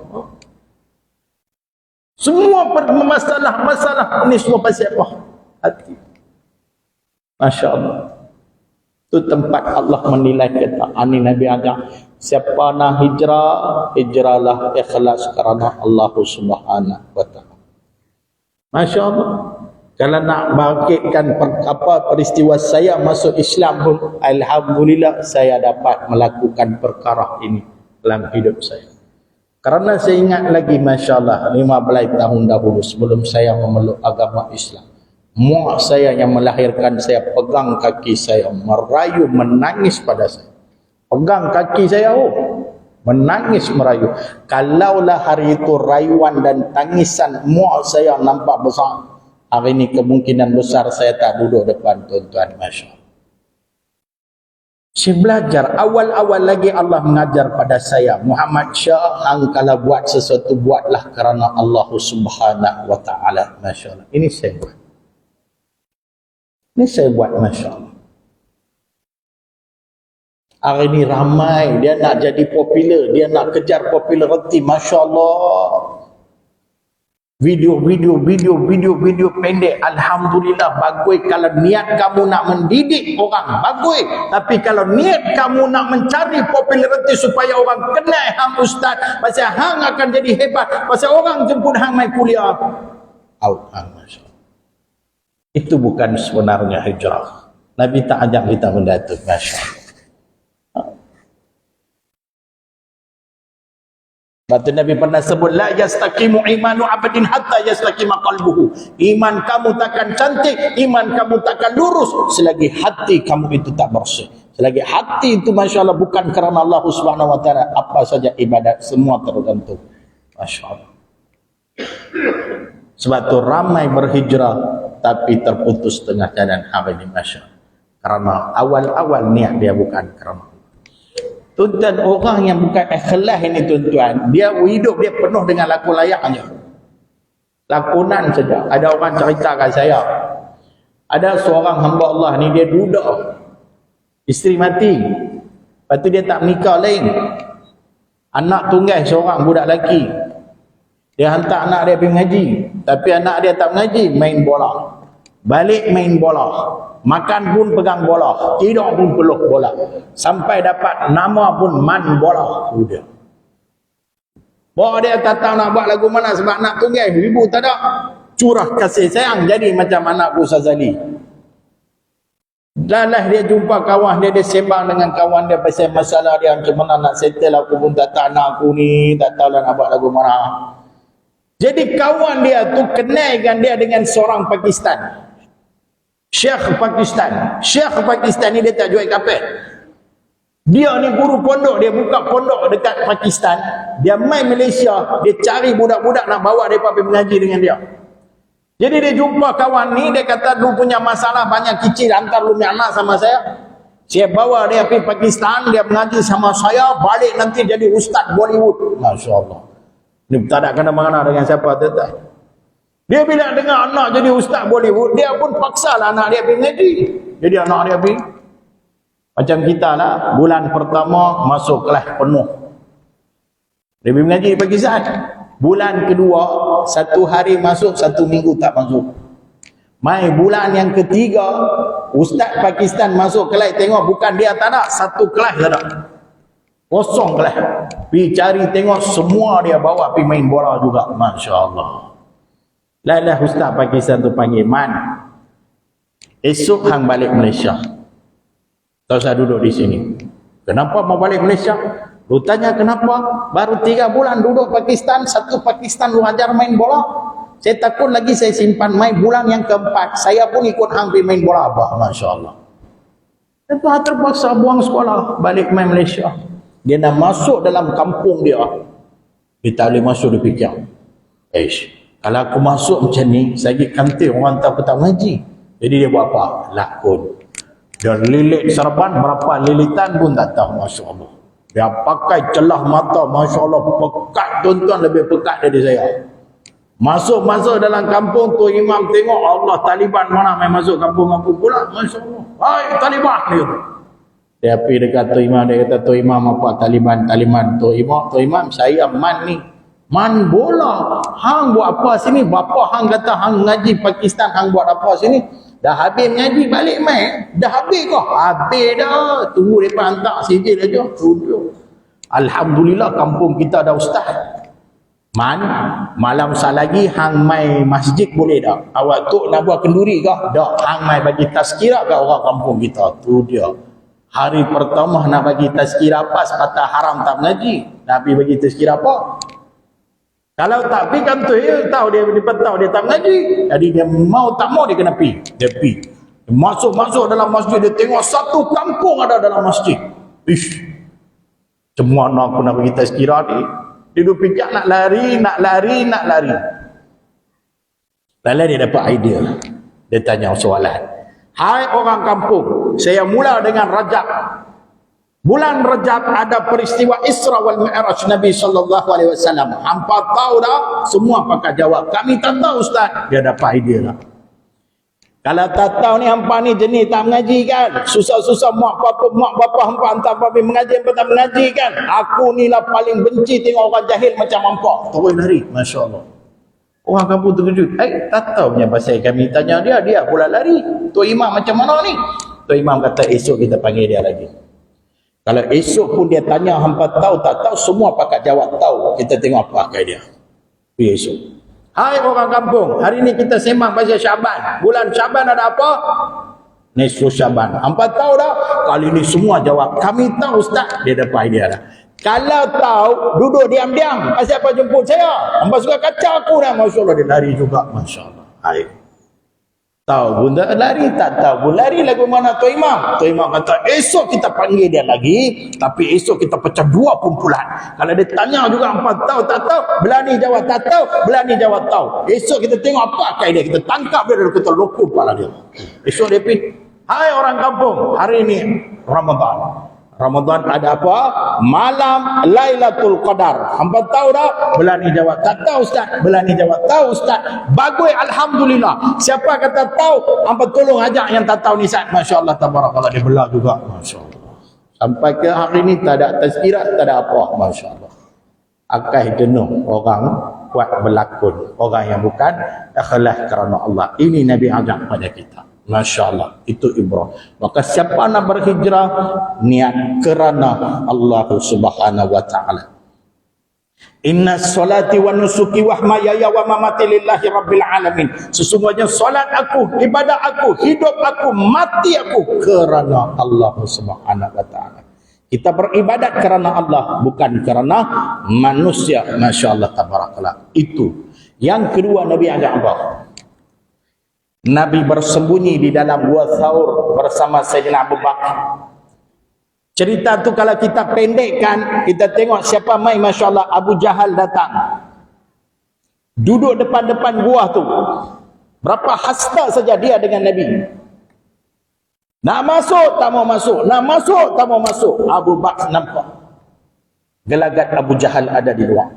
Semua masalah ini semua pasal apa? Hati. Masya Allah. Itu tempat Allah menilai kita. Ani Nabi ajar, siapa nak hijrahlah ikhlas kerana Allah Subhanahu wa taala. Masya Allah. Kalau nak bangkitkan peristiwa saya masuk Islam pun, alhamdulillah saya dapat melakukan perkara ini dalam hidup saya. Karena saya ingat lagi, Masya Allah, 15 tahun dahulu sebelum saya memeluk agama Islam, mak saya yang melahirkan saya pegang kaki saya, merayu, menangis pada saya. Pegang kaki saya, menangis, merayu. Kalaulah hari itu rayuan dan tangisan mak saya nampak besar, hari ini kemungkinan besar saya tak duduk depan tuan-tuan. Masya Allah. Saya belajar, awal-awal lagi Allah mengajar pada saya, Muhammad Syah, hang kalau buat sesuatu, buatlah kerana Allah Subhanahu wa taala. Masya Allah. Ini saya buat. Masya Allah. Hari ini ramai, dia nak jadi popular, dia nak kejar populariti. Masya Allah. Video pendek, alhamdulillah, bagus. Kalau niat kamu nak mendidik orang, bagus. Tapi kalau niat kamu nak mencari populariti supaya orang kenal hang ustaz, pasal hang akan jadi hebat, pasal orang jemput hang mai kuliah, out hang. Masya Allah. Itu bukan sebenarnya hijrah. Nabi tak ajak kita mendatuk. Masya Allah. Batu Nabi pernah sebut, la yastaqimu imanu abadin hatta yastaqima qalbuhu. Iman kamu takkan cantik, iman kamu takkan lurus selagi hati kamu itu tak bersih. Selagi hati itu Masya Allah bukan kerana Allah Subhanahu wa ta'ala, apa saja ibadat semua tergantung. Masya Allah. Sebab itu ramai berhijrah tapi terputus tengah jalan. Habis Masya Allah. Kerana awal-awal niat dia bukan kerana tuan-tuan, orang yang bukan ikhlas ini tuan-tuan, dia hidup dia penuh dengan laku layak saja. Lakonan saja. Ada orang cerita kat saya, ada seorang hamba Allah ni, dia duda, isteri mati, lepas tu dia tak menikah lain, anak tunggal seorang budak lelaki. Dia hantar anak dia pergi mengaji, tapi anak dia tak mengaji, main bola. Balik main bola, makan pun pegang bola, tidur pun peluk bola, sampai dapat nama pun Man Bola. Sudah. Bawa dia tak tahu nak buat lagu mana sebab nak tunggal, ibu tak ada. Curah kasih sayang jadi macam anakku Sazali. Lalah dia jumpa kawan dia, dia sembang dengan kawan dia pasal masalah dia, macam mana nak settle, aku pun tak tahu anak aku ni, tak tahu lah nak buat lagu mana. Jadi kawan dia tu kenalkan dia dengan seorang Pakistan. Syekh Pakistan ni dia tak jual kapet. Dia ni guru pondok, dia buka pondok dekat Pakistan. Dia main Malaysia, dia cari budak-budak nak bawa mereka pergi mengaji dengan dia. Jadi dia jumpa kawan ni, dia kata lu punya masalah banyak kecil, hantar lu anak sama saya. Saya bawa dia pergi Pakistan, dia mengaji sama saya, balik nanti jadi ustaz Bollywood. Masya Allah. Ni tak ada kena-mengena dengan siapa tak. Dia bila dengar anak jadi ustaz Bollywood, dia pun paksalah anak dia pergi mengaji. Jadi anak dia pergi. Macam kita lah, bulan pertama masuk kelas penuh. Dia pergi mengaji di Pakistan. Bulan kedua, 1 hari masuk, 1 minggu tak masuk. Mai bulan yang ketiga, ustaz Pakistan masuk kelas, tengok bukan dia tak ada, 1 kelas tak ada. Kosong kelas. Pergi cari tengok, semua dia bawa pergi main bola juga. Masya Allah. Lalah ustaz Pakistan tu panggil, Man, esok hang balik Malaysia. Tak usah duduk di sini. Kenapa mau balik Malaysia? Lu tanya kenapa? Baru 3 bulan duduk Pakistan, 1 Pakistan lu ajar main bola. Saya takut lagi saya simpan main bulan yang keempat. Saya pun ikut hang pergi main bola apa. Masya Allah. Itu terpaksa buang sekolah, balik main Malaysia. Dia nak masuk dalam kampung dia. Dia tak boleh masuk, dia fikir. Kalau aku masuk macam ni, saya pergi kantin, orang tahu aku tak mengaji. Jadi dia buat apa? Lakon. Dia lilit serban, berapa lilitan pun tak tahu. Masya Allah. Dia pakai celah mata, Masya Allah, pekat tuan-tuan, lebih pekat dari saya. Masuk dalam kampung tu, imam tengok, Allah, Taliban mana main masuk kampung-kampung pula. Masya Allah. Hai Taliban dia. Dia pergi dekat tu imam, dia kata, tu imam apa Taliban. Tu imam, saya Man ni. Man bola. Hang buat apa sini? Bapa hang kata hang ngaji Pakistan, hang buat apa sini? Dah habis ngaji balik main. Dah habis kau? Habis dah. Tunggu mereka hantar sijil aja. Sudah. Alhamdulillah kampung kita ada ustaz. Man, malam lagi hang mai masjid boleh tak? Awak tu nak buat kenduri kah? Tak. Hang mai bagi tazkirah kat orang kampung kita. Tu dia. Hari pertama nak bagi tazkirah apa? Kata haram tak mengaji. Nabi bagi tazkirah apa? Kalau tak pergi kan tu, tahu dia tahu dia tak mengaji. Jadi dia mau tak mau dia kena pergi. Dia pergi. Masuk dalam masjid, dia tengok 1 kampung ada dalam masjid. Ish. Semua nak aku nak bagi tazkirah ni. Dia duduk fikir nak lari. Lalu dia dapat idea. Dia tanya soalan. Hai orang kampung, saya mula dengan Rajab. Bulan Rajab ada peristiwa Isra wal Mi'raj Nabi SAW. Hampa tahu dah? Semua pakai jawab. Kami tak tahu Ustaz. Dia dapat idea lah. Kalau tak tahu ni hampa ni jenis tak mengaji kan? Susah-susah mak bapa hampa hantar pergi mengaji, hampa tak mengaji kan? Aku ni lah paling benci tengok orang jahil macam hampa. Terus lari. Masya Allah. Orang kampung terkejut. Tak tahu punya pasal kami tanya dia pula lari. Tok Imam macam mana ni? Tok Imam kata esok kita panggil dia lagi. Kalau esok pun dia tanya hampa tahu tak tahu, semua pakai jawab tahu. Kita tengok apa pakai dia. Pergi esok. Hai orang kampung, hari ni kita sembang pasal Syaban. Bulan Syaban ada apa? Nisfu Syaban. Hampa tahu dah? Kali ni semua jawab, kami tahu Ustaz. Dia dapat idea dah. Kalau tahu, duduk diam-diam. Pasal apa jemput saya? Hampa suka kacau aku dah. Masya Allah, dia lari juga. Masya Allah. Hai. Tahu pun tak lari, tak tahu pun lari. Lagu mana Tuan Imam? Tuan Imam kata, esok kita panggil dia lagi, tapi esok kita pecah 2 kumpulan. Kalau dia tanya juga, hampa tahu, tak tahu, berani jawab tak tahu, berani jawab tahu. Esok kita tengok apa akal dia, kita tangkap dia, kita lokum kepala dia. Esok dia pergi, hai orang kampung, hari ini Ramadan. Ramadan ada apa? Malam Lailatul Qadar. Hampa tahu dah? Berani jawab tak tahu Ustaz. Berani jawab tahu Ustaz. Bagus, alhamdulillah. Siapa kata tahu, hampa tolong ajak yang tak tahu ni Ustaz. Masya-Allah tabarakallah, dia belah juga. Masya-Allah. Sampai ke hari ni tak ada tazkirat, tak ada apa. Masya-Allah. Akal jenuh orang buat berlakon. Orang yang bukan ikhlas kerana Allah. Ini Nabi ajak pada kita. Masya Allah, itu ibrah. Maka siapa nak berhijrah, niat kerana Allah subhanahu wa ta'ala. Inna salati wa nusuki wa mahmaya wa mamati lillahi rabbil alamin. Sesungguhnya salat aku, ibadah aku, hidup aku, mati aku kerana Allah subhanahu wa ta'ala. Kita beribadat kerana Allah, bukan kerana manusia. Masya Allah tabarakallah. Itu. Yang kedua, Nabi ajak apa? Nabi bersembunyi di dalam gua Thaur bersama Sayyidina Abu Bakar. Cerita tu kalau kita pendekkan, kita tengok siapa mai, Masya Allah, Abu Jahal datang. Duduk depan-depan gua tu. Berapa hasta saja dia dengan Nabi. Nak masuk, tak mau masuk. Nak masuk, tak mau masuk. Abu Bakar nampak. Gelagat Abu Jahal ada di luar.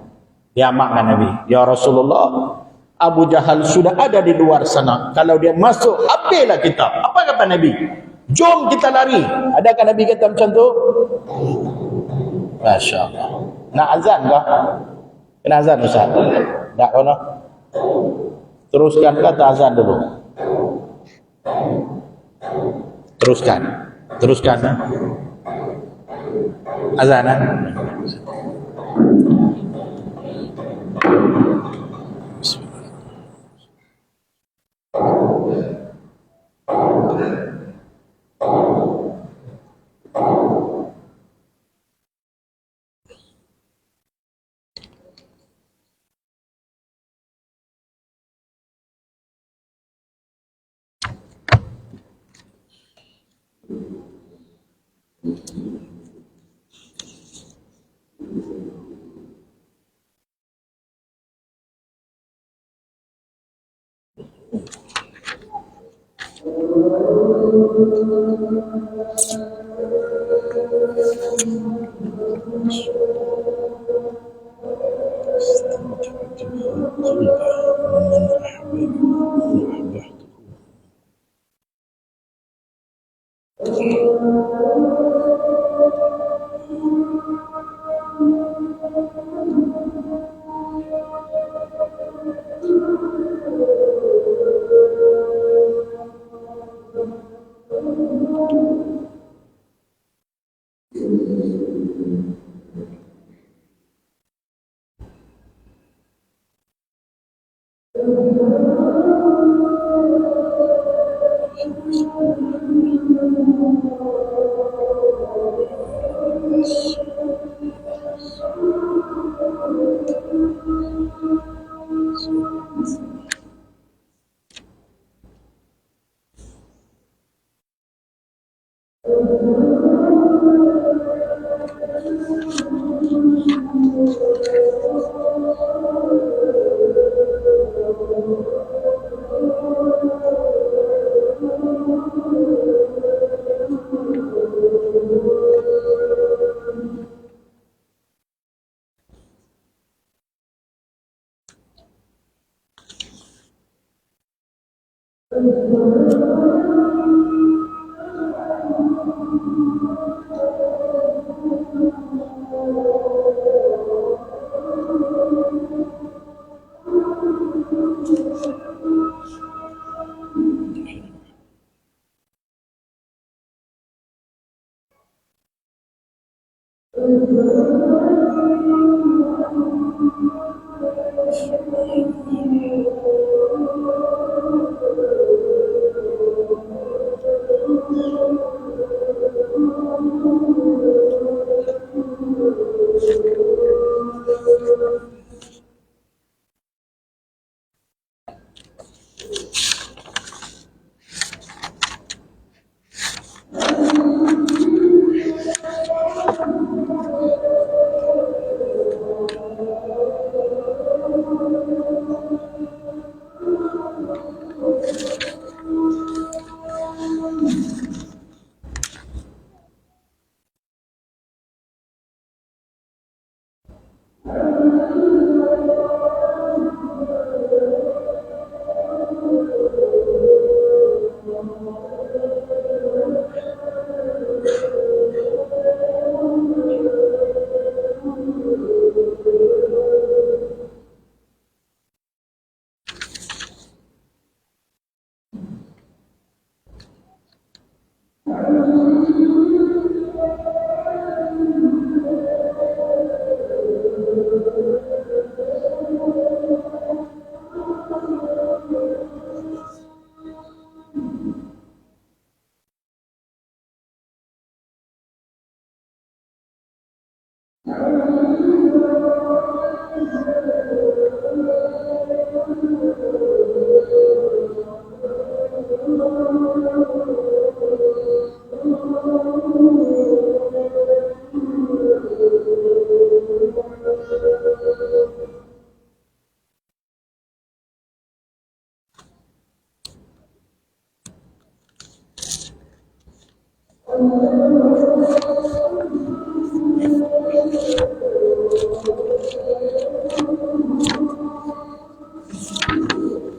Dia makna Nabi, ya Rasulullah, Abu Jahal sudah ada di luar sana. Kalau dia masuk, habislah kita. Apa kata Nabi? Jom kita lari. Adakah Nabi kata macam tu? Masya Allah. Nak azan kah? Kena azan Ustaz? Tak kena? Teruskan kata azan dulu. Teruskan. Teruskan. Azan.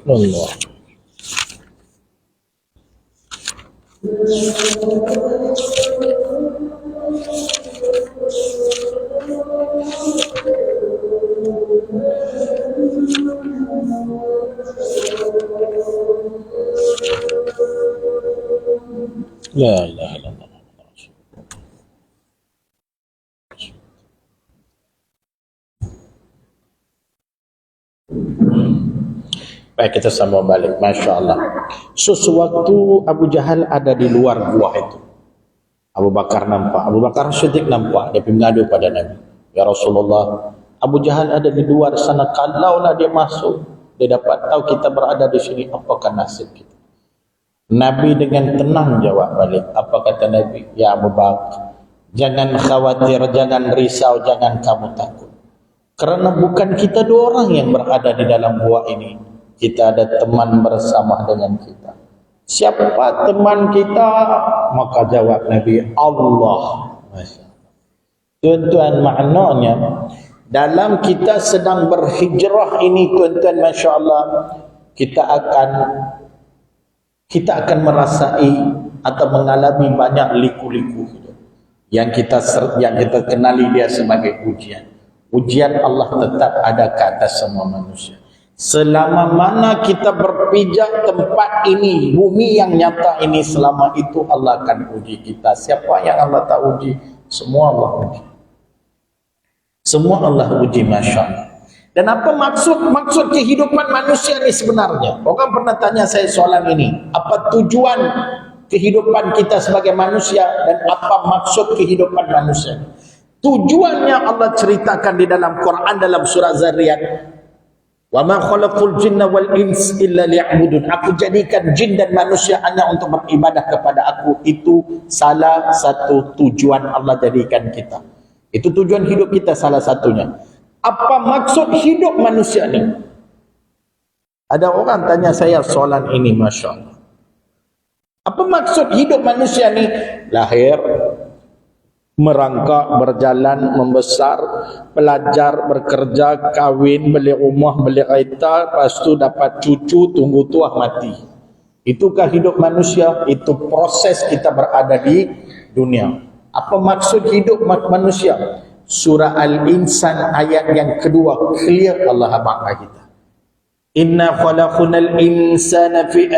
Allah. La ilaha illallah. Baik, kita sambung balik. Masya Allah. Sewaktu Abu Jahal ada di luar gua itu, Abu Bakar nampak, Abu Bakar Siddiq nampak, dia mengadu pada Nabi, ya Rasulullah, Abu Jahal ada di luar sana, kalaulah dia masuk, dia dapat tahu kita berada di sini, apakah nasib kita? Nabi dengan tenang jawab balik. Apa kata Nabi? Ya Abu Bakar, jangan khawatir, jangan risau, jangan kamu takut, karena bukan kita dua orang yang berada di dalam gua ini. Kita ada teman bersama dengan kita. Siapa teman kita? Maka jawab Nabi, Allah. Masya Allah. Tuan-tuan, maknanya dalam kita sedang berhijrah ini, tuan-tuan, Masya Allah, kita akan merasai atau mengalami banyak liku-liku yang kita kenali dia sebagai ujian. Ujian Allah tetap ada ke atas semua manusia. Selama mana kita berpijak tempat ini, bumi yang nyata ini, selama itu Allah akan uji kita. Siapa yang Allah tak uji? Semua Allah uji. Semua Allah uji, Masya Allah. Dan apa maksud kehidupan manusia ini sebenarnya? Orang pernah tanya saya soalan ini. Apa tujuan kehidupan kita sebagai manusia dan apa maksud kehidupan manusia? Tujuannya Allah ceritakan di dalam Quran dalam surah Zariyat. Wa ma khalaqul jinna wal ins illa liya'budun. Aku jadikan jin dan manusia hanya untuk beribadah kepada aku. Itu salah satu tujuan Allah jadikan kita. Itu tujuan hidup kita salah satunya. Apa maksud hidup manusia ini? Ada orang tanya saya soalan ini, Masya Allah. Apa maksud hidup manusia ini? Lahir, merangkak, berjalan, membesar, belajar, bekerja, kahwin, beli rumah, beli kereta, lepas tu dapat cucu, tunggu tua, mati. Itukah hidup manusia? Itu proses kita berada di dunia. Apa maksud hidup manusia? Surah Al-Insan ayat yang kedua, clear Allah bagi kita. Inna khalaqnal insana fi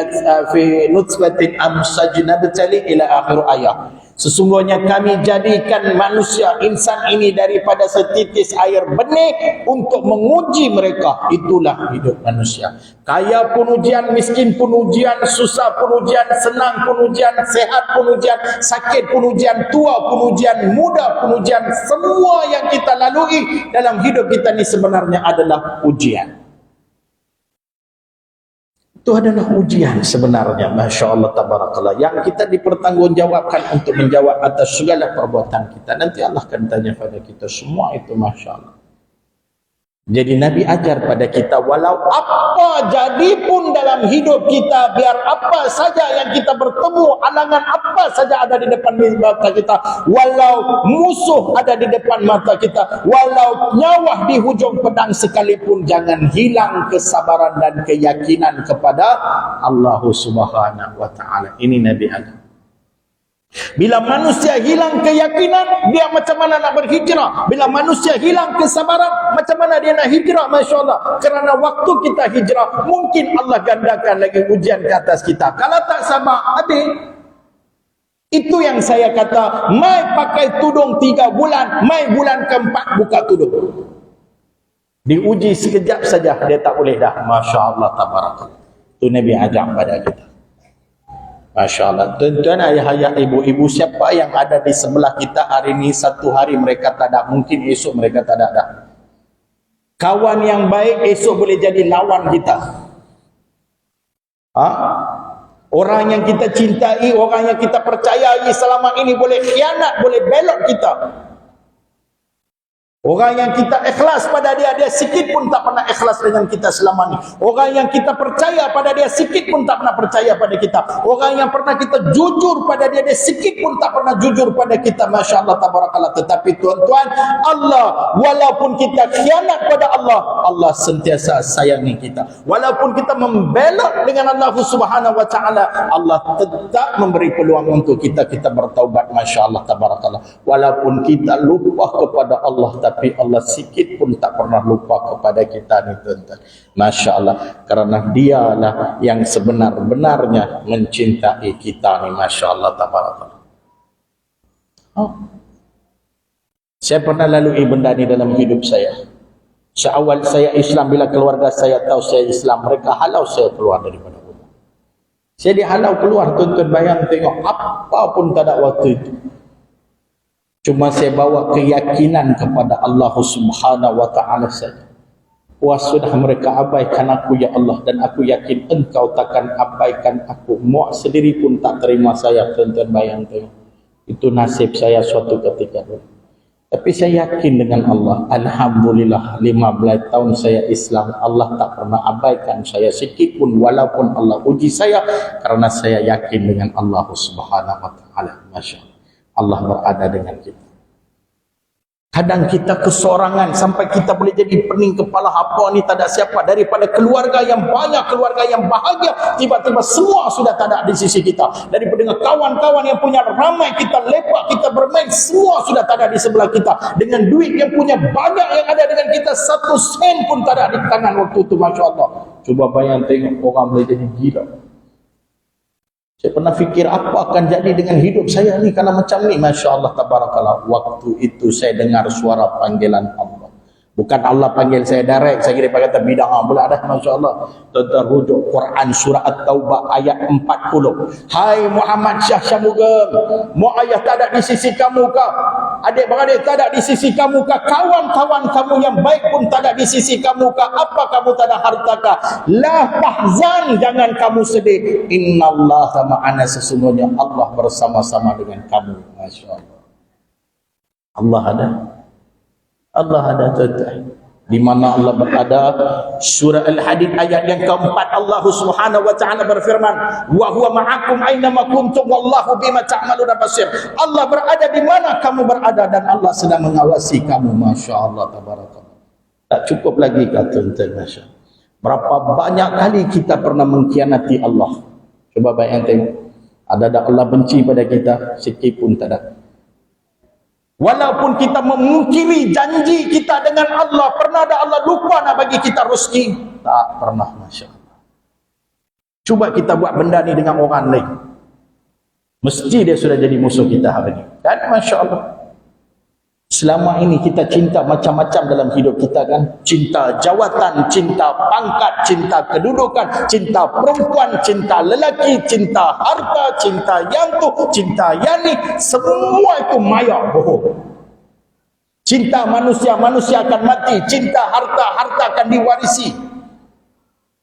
nutfatin amsajna nabtali ila akhir ayat. Sesungguhnya kami jadikan manusia, insan ini daripada setitis air benih untuk menguji mereka. Itulah hidup manusia. Kaya pun ujian, miskin pun ujian, susah pun ujian, senang pun ujian, sehat pun ujian, sakit pun ujian, tua pun ujian, muda pun ujian. Semua yang kita lalui dalam hidup kita ini sebenarnya adalah ujian. Itu adalah ujian sebenarnya, Masya Allah tabarakallah, yang kita dipertanggungjawabkan untuk menjawab atas segala perbuatan kita. Nanti Allah akan tanya pada kita semua itu, Masya Allah. Jadi Nabi ajar pada kita, walau apa jadi pun dalam hidup kita, biar apa saja yang kita bertemu, halangan apa saja ada di depan mata kita, walau musuh ada di depan mata kita, walau nyawa di hujung pedang sekalipun, jangan hilang kesabaran dan keyakinan kepada Allah Subhanahu wa ta'ala. Ini Nabi ajar. Bila manusia hilang keyakinan, dia macam mana nak berhijrah? Bila manusia hilang kesabaran, macam mana dia nak hijrah? Masya Allah. Kerana waktu kita hijrah, mungkin Allah gandakan lagi ujian ke atas kita. Kalau tak sabar, habis. Itu yang saya kata, mai pakai tudung 3 bulan, mai bulan keempat buka tudung. Diuji sekejap saja, dia tak boleh dah. Masya Allah tabarakallah. Itu Nabi ajar pada kita. Masya Allah. Tuan-tuan, ayah-ayah, ibu-ibu, siapa yang ada di sebelah kita hari ini, satu hari mereka tak ada, mungkin esok mereka tak ada. Kawan yang baik esok boleh jadi lawan kita. Orang yang kita cintai, orang yang kita percayai selama ini boleh khianat, boleh belok kita. Orang yang kita ikhlas pada dia, dia sikit pun tak pernah ikhlas dengan kita selama ini. Orang yang kita percaya pada dia, sikit pun tak pernah percaya pada kita. Orang yang pernah kita jujur pada dia, dia sikit pun tak pernah jujur pada kita. Masya Allah tabarakallah. Tetapi tuan-tuan, Allah, walaupun kita khianat pada Allah, Allah sentiasa sayangi kita. Walaupun kita membelot dengan Allah Subhanahu wa ta'ala, Allah tetap memberi peluang untuk kita bertaubat. Masya Allah tabarakallah. Walaupun kita lupa kepada Allah, tapi Allah sikit pun tak pernah lupa kepada kita ni, tuan-tuan. Masya Allah. Kerana dialah yang sebenar-benarnya mencintai kita ni. Masya Allah tabarakallah. Saya pernah lalui benda ni dalam hidup saya. Seawal saya Islam, bila keluarga saya tahu saya Islam, mereka halau saya keluar daripada rumah. Saya dihalau keluar, tuan-tuan, bayang tengok, apa pun tak ada waktu itu. Cuma saya bawa keyakinan kepada Allah Subhanahu wa ta'ala saja. Wah, sudah mereka abaikan aku ya Allah, dan aku yakin engkau takkan abaikan aku. Muak sendiri pun tak terima saya, tuan-tuan, bayang tengok. Itu nasib saya suatu ketika dulu. Tapi saya yakin dengan Allah. Alhamdulillah, 15 tahun saya Islam, Allah tak pernah abaikan saya sikit pun, walaupun Allah uji saya, kerana saya yakin dengan Allah Subhanahu wa ta'ala. Masya Allah. Allah berada dengan kita. Kadang kita kesorangan sampai kita boleh jadi pening kepala, apa ni tak ada siapa. Daripada keluarga yang banyak, keluarga yang bahagia, tiba-tiba semua sudah tak ada di sisi kita. Daripada dengan kawan-kawan yang punya ramai, kita lepak, kita bermain, semua sudah tak ada di sebelah kita. Dengan duit yang punya banyak yang ada dengan kita, 1 sen pun tak ada di tangan waktu itu. Masya Allah. Cuba bayang tengok, orang boleh jadi gila. Saya pernah fikir apa akan jadi dengan hidup saya ni kalau macam ni. Masya Allah tabarakallah. Waktu itu saya dengar suara panggilan Allah. Bukan Allah panggil saya direct. Saya kira dia kata bid'ah pula dah. Masya Allah. Tuan-tuan, rujuk Quran surah At-Taubah ayat 40. Hai Muhammad Syah Syamugam, mu ayah tak ada di sisi kamu kah? Adik-beradik tak ada di sisi kamu kah? Kawan-kawan kamu yang baik pun tak ada di sisi kamu kah? Apa kamu tak ada harta kah? La tahzan, jangan kamu sedih. Innallaha ma'ana, sesungguhnya Allah bersama-sama dengan kamu. Masya Allah. Allah ada. Allah ada, tuan-tuan. Di mana Allah berada? Surah Al-Hadid ayat yang keempat, Allah Subhanahu wa ta'ala berfirman, wa huwa ma'akum aina ma kuntum wallahu bima ta'maluna basir. Allah berada di mana kamu berada, dan Allah sedang mengawasi kamu. Masya Allah tabarakallah. Tak cukup lagi kata tuan-tuan. Masya Allah. Berapa banyak kali kita pernah mengkhianati Allah. Coba bayang tengok. Ada Allah benci pada kita? Sikit pun tak ada. Walaupun kita memungkiri janji kita dengan Allah, pernah ada Allah lupa nak bagi kita rezeki? Tak pernah. Masya Allah. Cuba kita buat benda ni dengan orang lain, mesti dia sudah jadi musuh kita hari ini. Dan Masya Allah, selama ini kita cinta macam-macam dalam hidup kita kan. Cinta jawatan, cinta pangkat, cinta kedudukan, cinta perempuan, cinta lelaki, cinta harta, cinta yang tu, cinta yang ni. Semua itu maya, bohong. Cinta manusia, manusia akan mati. Cinta harta, harta akan diwarisi.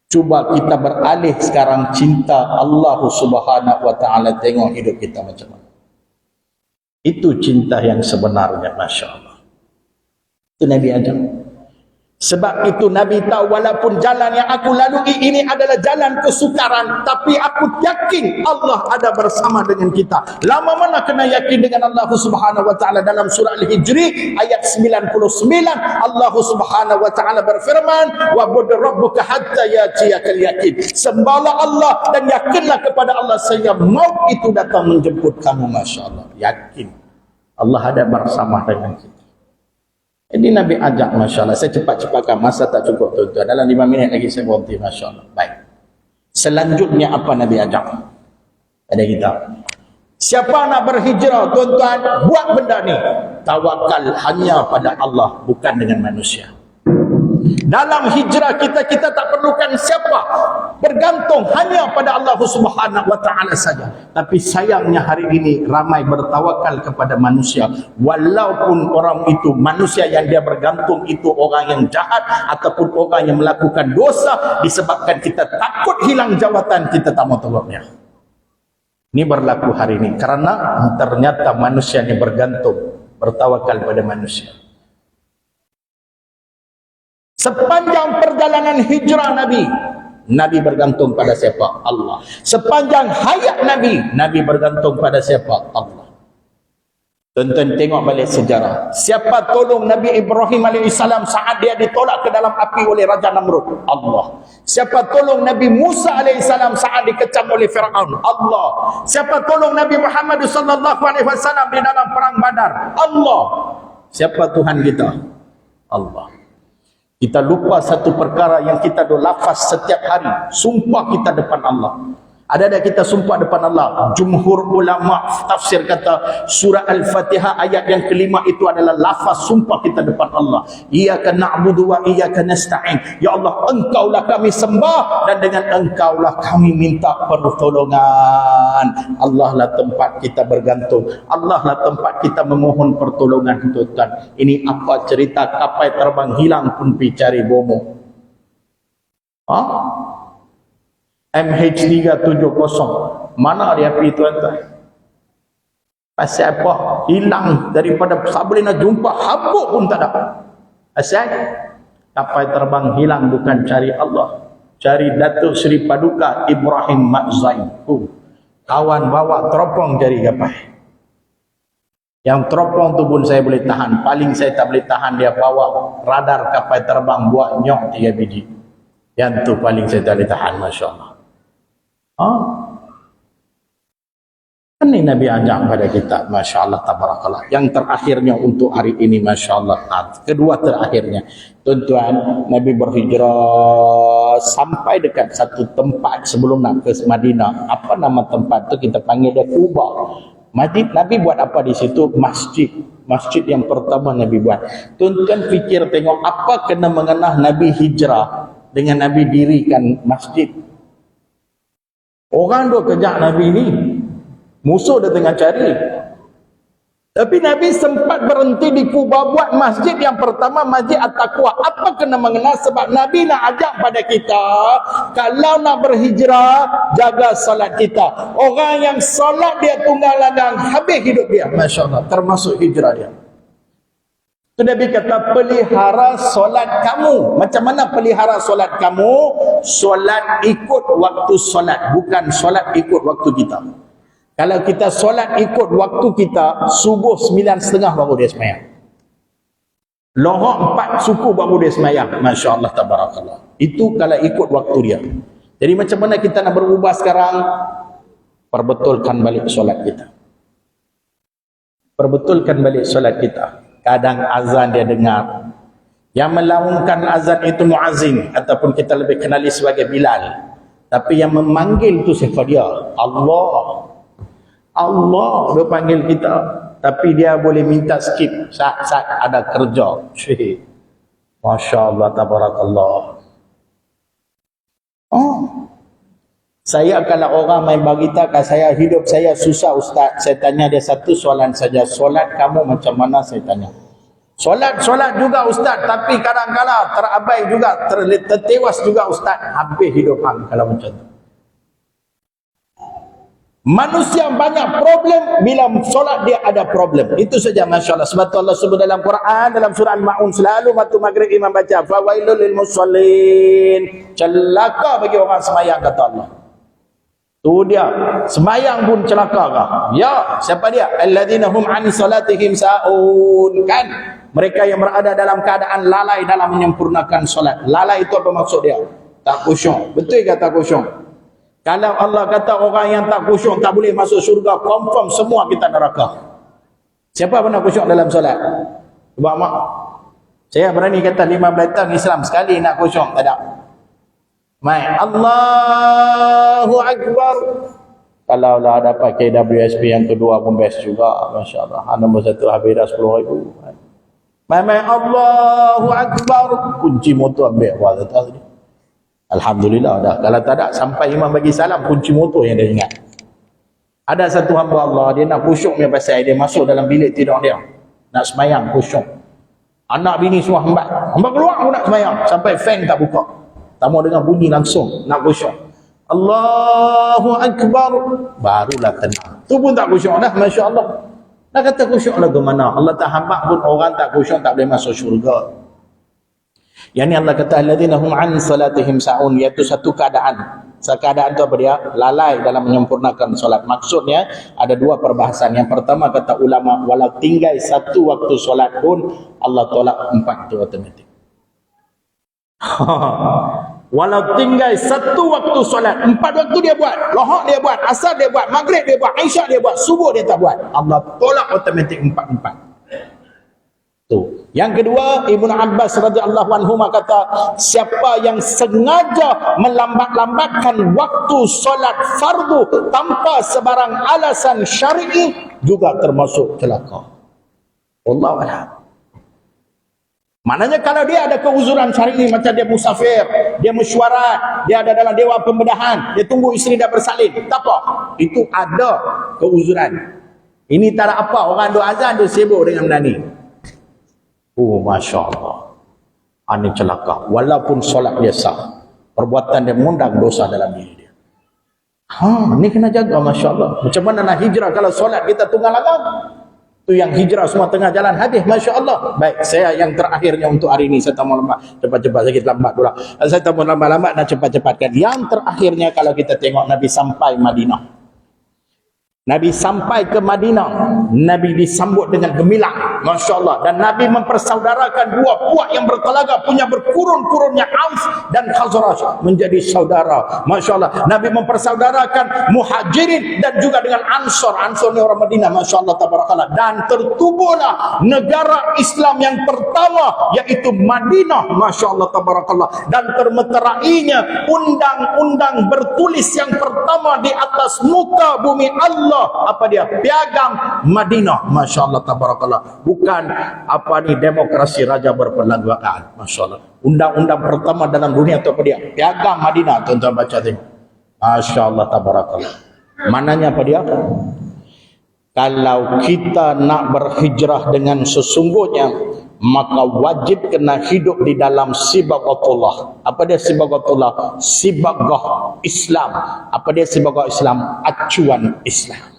Cuba kita beralih sekarang cinta Allah Subhanahu wa ta'ala. Tengok hidup kita macam mana. Itu cinta yang sebenarnya, Masya Allah. Itu Nabi ajar. Sebab itu Nabi tahu walaupun jalan yang aku lalui ini adalah jalan kesukaran, tapi aku yakin Allah ada bersama dengan kita. Lama mana kena yakin dengan Allah Subhanahu wa ta'ala? Dalam surah Al-Hijri ayat 99 Allah Subhanahu wa ta'ala berfirman, wa'bud rabbuka hatta yatiyakal yakin. Sembahlah Allah dan yakinlah kepada Allah sehingga maut itu datang menjemput kamu. Masya Allah, yakin Allah ada bersama dengan kita. Jadi Nabi ajak, Masya Allah. Saya cepat-cepatkan, masa tak cukup tuan-tuan. Dalam 5 minit lagi saya berhenti, Masya Allah. Baik. Selanjutnya apa Nabi ajak pada kita? Siapa nak berhijrah, tuan-tuan, buat benda ni. Tawakal hanya pada Allah, bukan dengan manusia. Dalam hijrah kita tak perlukan siapa. Bergantung hanya pada Allah Subhanahu wa ta'ala saja. Tapi sayangnya hari ini ramai bertawakal kepada manusia. Walaupun orang itu, manusia yang dia bergantung itu orang yang jahat ataupun orang yang melakukan dosa, disebabkan kita takut hilang jawatan, kita tak mau tolongnya. Ini berlaku hari ini karena ternyata manusia ini bergantung, bertawakal pada manusia. Sepanjang perjalanan hijrah Nabi bergantung pada siapa? Allah. Sepanjang hayat Nabi bergantung pada siapa? Allah. Tonton, tengok balik sejarah. Siapa tolong Nabi Ibrahim AS saat dia ditolak ke dalam api oleh Raja Namrud? Allah. Siapa tolong Nabi Musa AS saat dikecam oleh Fir'aun? Allah. Siapa tolong Nabi Muhammad SAW di dalam perang Badar? Allah. Siapa Tuhan kita? Allah. Kita lupa satu perkara yang kita lafaz setiap hari. Sumpah kita depan Allah. Ada kita sumpah depan Allah. Jumhur ulama tafsir kata surah Al-Fatihah ayat yang kelima itu adalah lafaz sumpah kita depan Allah. Iyyaka na'budu wa iyyaka nasta'in. Ya Allah, engkaulah kami sembah dan dengan engkaulah kami minta pertolongan. Allah lah tempat kita bergantung. Allah lah tempat kita memohon pertolongan. Tuan. Ini apa cerita kapal terbang hilang pun pergi cari bomo. MH370 mana dia pergi, tuan-tuan? Pasal apa? Hilang daripada boleh nak jumpa habuk pun tak dapat. Pasal kapal terbang hilang bukan cari Allah, cari Datuk Seri Paduka Ibrahim Mat Zain. Kawan bawa teropong cari kapal. Yang teropong tu pun saya boleh tahan. Paling saya tak boleh tahan dia bawa radar kapal terbang buat nyok 3 biji. Yang tu paling saya tak boleh tahan, Masya Allah. Ini Nabi ajak pada kita, Masya Allah, tabarakallah. Yang terakhirnya untuk hari ini, Masya Allah, kedua terakhirnya, tuan-tuan, Nabi berhijrah sampai dekat satu tempat sebelum nak ke Madinah. Apa nama tempat tu? Kita panggil dia Quba. Masjid. Nabi buat apa di situ? Masjid yang pertama Nabi buat. Tuan-tuan fikir, tengok apa kena mengenah Nabi hijrah dengan Nabi dirikan masjid. Orang duk kejak Nabi ni, musuh dia tengah cari. Tapi Nabi sempat berhenti di Kuba buat masjid yang pertama, Masjid At-Taqwa. Apa kena mengenal? Sebab Nabi nak ajak pada kita, kalau nak berhijrah, jaga salat kita. Orang yang salat dia tunggal ladang, habis hidup dia, Masya Allah, termasuk hijrah dia. Itu Nabi kata, pelihara solat kamu. Macam mana pelihara solat kamu? Solat ikut waktu solat, bukan solat ikut waktu kita. Kalau kita solat ikut waktu kita, subuh 9.30 baru dia semayang. Lohok 4 suku baru dia semayang. Masya Allah, tabarakallah. Itu kalau ikut waktu dia. Jadi macam mana kita nak berubah sekarang? Perbetulkan balik solat kita. Perbetulkan balik solat kita. Kadang azan dia dengar. Yang melaungkan azan itu muazzin, ataupun kita lebih kenali sebagai Bilal. Tapi yang memanggil itu siapa dia? Allah. Allah dia panggil kita. Tapi dia boleh minta skip saat-saat ada kerja. Masya Allah, tabarakallah. Saya kalau orang main beritahu saya hidup saya susah, Ustaz, saya tanya dia satu soalan saja. Solat kamu macam mana? Saya tanya. Solat juga ustaz, tapi kadang-kadang terabai juga, tertewas juga ustaz. Habis hidup hang kalau macam tu. Manusia banyak problem, bila solat dia ada problem. Itu saja, Masya Allah. Sebab Allah sebut dalam Quran, dalam surah Al-Ma'un, selalu waktu maghrib imam baca, fawailul lil musallin, celaka bagi orang semayang, kata Allah. Tu dia, semayang pun celaka kah? Ya, siapa dia? Alladzina hum an salatihim sa'un. Kan? Mereka yang berada dalam keadaan lalai dalam menyempurnakan solat. Lalai itu apa maksud dia? Tak khusyuk. Betul ke tak khusyuk? Kalau Allah kata orang yang tak khusyuk tak boleh masuk syurga, confirm semua kita neraka. Siapa pernah khusyuk dalam solat? Cuba mak. Saya berani kata 15 tahun Islam sekali nak khusyuk, tak ada. Mai Allahu Akbar. Kalau lah dapat KWSP yang kedua pun best juga, masya-Allah. Nombor 1 habis dah 10,000. Mai Allahu Akbar, kunci motor ambil awal tadi. Alhamdulillah dah. Kalau tak ada, sampai imam bagi salam, kunci motor yang dia ingat. Ada satu hamba Allah, dia nak khusyuk punya pasal, dia masuk dalam bilik tidur dia, nak semayang khusyuk. Anak bini semua hambat keluar pun nak semayang, sampai fan tak buka, tak mau dengar bunyi, langsung nak khusyuk. Allahu Akbar, barulah tenang. Tu pun tak khusyuk dah, Masya Allah. Nak kata khusyuk lagu mana? Allah tak hambat pun orang tak khusyuk tak boleh masuk syurga. Yang ni Allah kata alladzina hum an salatihim sa'un, iaitu satu keadaan. Keadaan tu apa dia? Lalai dalam menyempurnakan solat. Maksudnya ada dua perbahasan. Yang pertama kata ulama, walau tinggal satu waktu solat pun Allah tolak 4 tu automatik. Walau tinggal satu waktu solat, 4 waktu dia buat. Lohak dia buat, asar dia buat, maghrib dia buat, isyak dia buat, subuh dia tak buat, Allah tolak automatik 4. Tu. Yang kedua, Ibnu Abbas radhiyallahu anhu kata, siapa yang sengaja melambat-lambatkan waktu solat fardu tanpa sebarang alasan syar'i juga termasuk celaka. Wallahu a'lam. Maknanya kalau dia ada keuzuran syar'i, macam dia musafir, dia mesyuarat, dia ada dalam dewan pembedahan, dia tunggu isteri dah bersalin, tak apa, itu ada keuzuran. Ini tak ada apa, orang duk azan dia sibuk dengan benda ni. Oh, Masya Allah. Ini celaka. Walaupun solat dia sah, perbuatan dia mengundang dosa dalam diri dia. Ni kena jaga, Masya Allah. Macam mana nak hijrah kalau solat kita tunggal langgang? Tu yang hijrah semua tengah jalan habis, Masya Allah. Baik, saya yang terakhirnya untuk hari ini, saya tak mau lambat. Cepat-cepat, sakit lambat pula. Saya tak mau lambat-lambat, nak cepat-cepatkan. Yang terakhirnya kalau kita tengok Nabi sampai Madinah. Nabi sampai ke Madinah, Nabi disambut dengan gemilang, Masya Allah. Dan Nabi mempersaudarakan dua puak yang bertelaga, punya berkurun-kurunnya Auf dan Khazraj menjadi saudara, Masya Allah. Nabi mempersaudarakan Muhajirin dan juga dengan Ansor. Ansor ni orang Madinah, Masya Allah, tabarakallah. Dan tertubuhlah negara Islam yang pertama, yaitu Madinah, Masya Allah, tabarakallah. Dan termeterainya undang-undang bertulis yang pertama di atas muka bumi Allah. Apa dia? Piagam Madinah, Masya Allah, tabarakallah. Bukan apa ni demokrasi raja berperlembagaan, Masya Allah. Undang-undang pertama dalam dunia itu apa dia? Piagam Madinah, tuan-tuan baca tengok, Masya Allah, tabarakallah. Mananya apa dia? Kalau kita nak berhijrah dengan sesungguhnya, maka wajib kena hidup di dalam sibaghatullah. Apa dia sibaghatullah? Sibagah Islam. Apa dia sibagah Islam? Acuan Islam.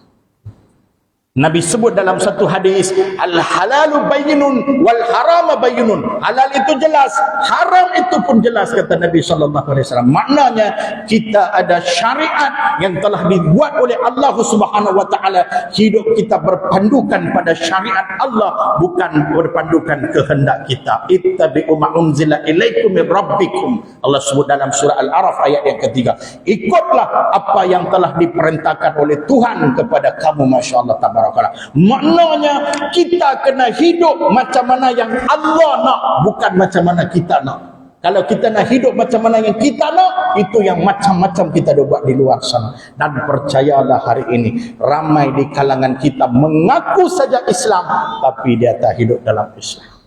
Nabi sebut dalam satu hadis, al-halalu bayyinun wal harama bayyinun. Halal itu jelas, haram itu pun jelas, kata Nabi SAW. Maknanya kita ada syariat yang telah dibuat oleh Allah Subhanahu wa taala. Hidup kita berpandukan pada syariat Allah, bukan berpandukan kehendak kita. Ittabi'u ma unzila ilaikum min rabbikum. Allah sebut dalam surah Al-A'raf ayat yang ketiga. Ikutlah apa yang telah diperintahkan oleh Tuhan kepada kamu, Masya Allah, tabarak. Maknanya kita kena hidup macam mana yang Allah nak, bukan macam mana kita nak. Kalau kita nak hidup macam mana yang kita nak, itu yang macam-macam kita dah buat di luar sana. Dan percayalah hari ini ramai di kalangan kita mengaku saja Islam, tapi dia tak hidup dalam Islam.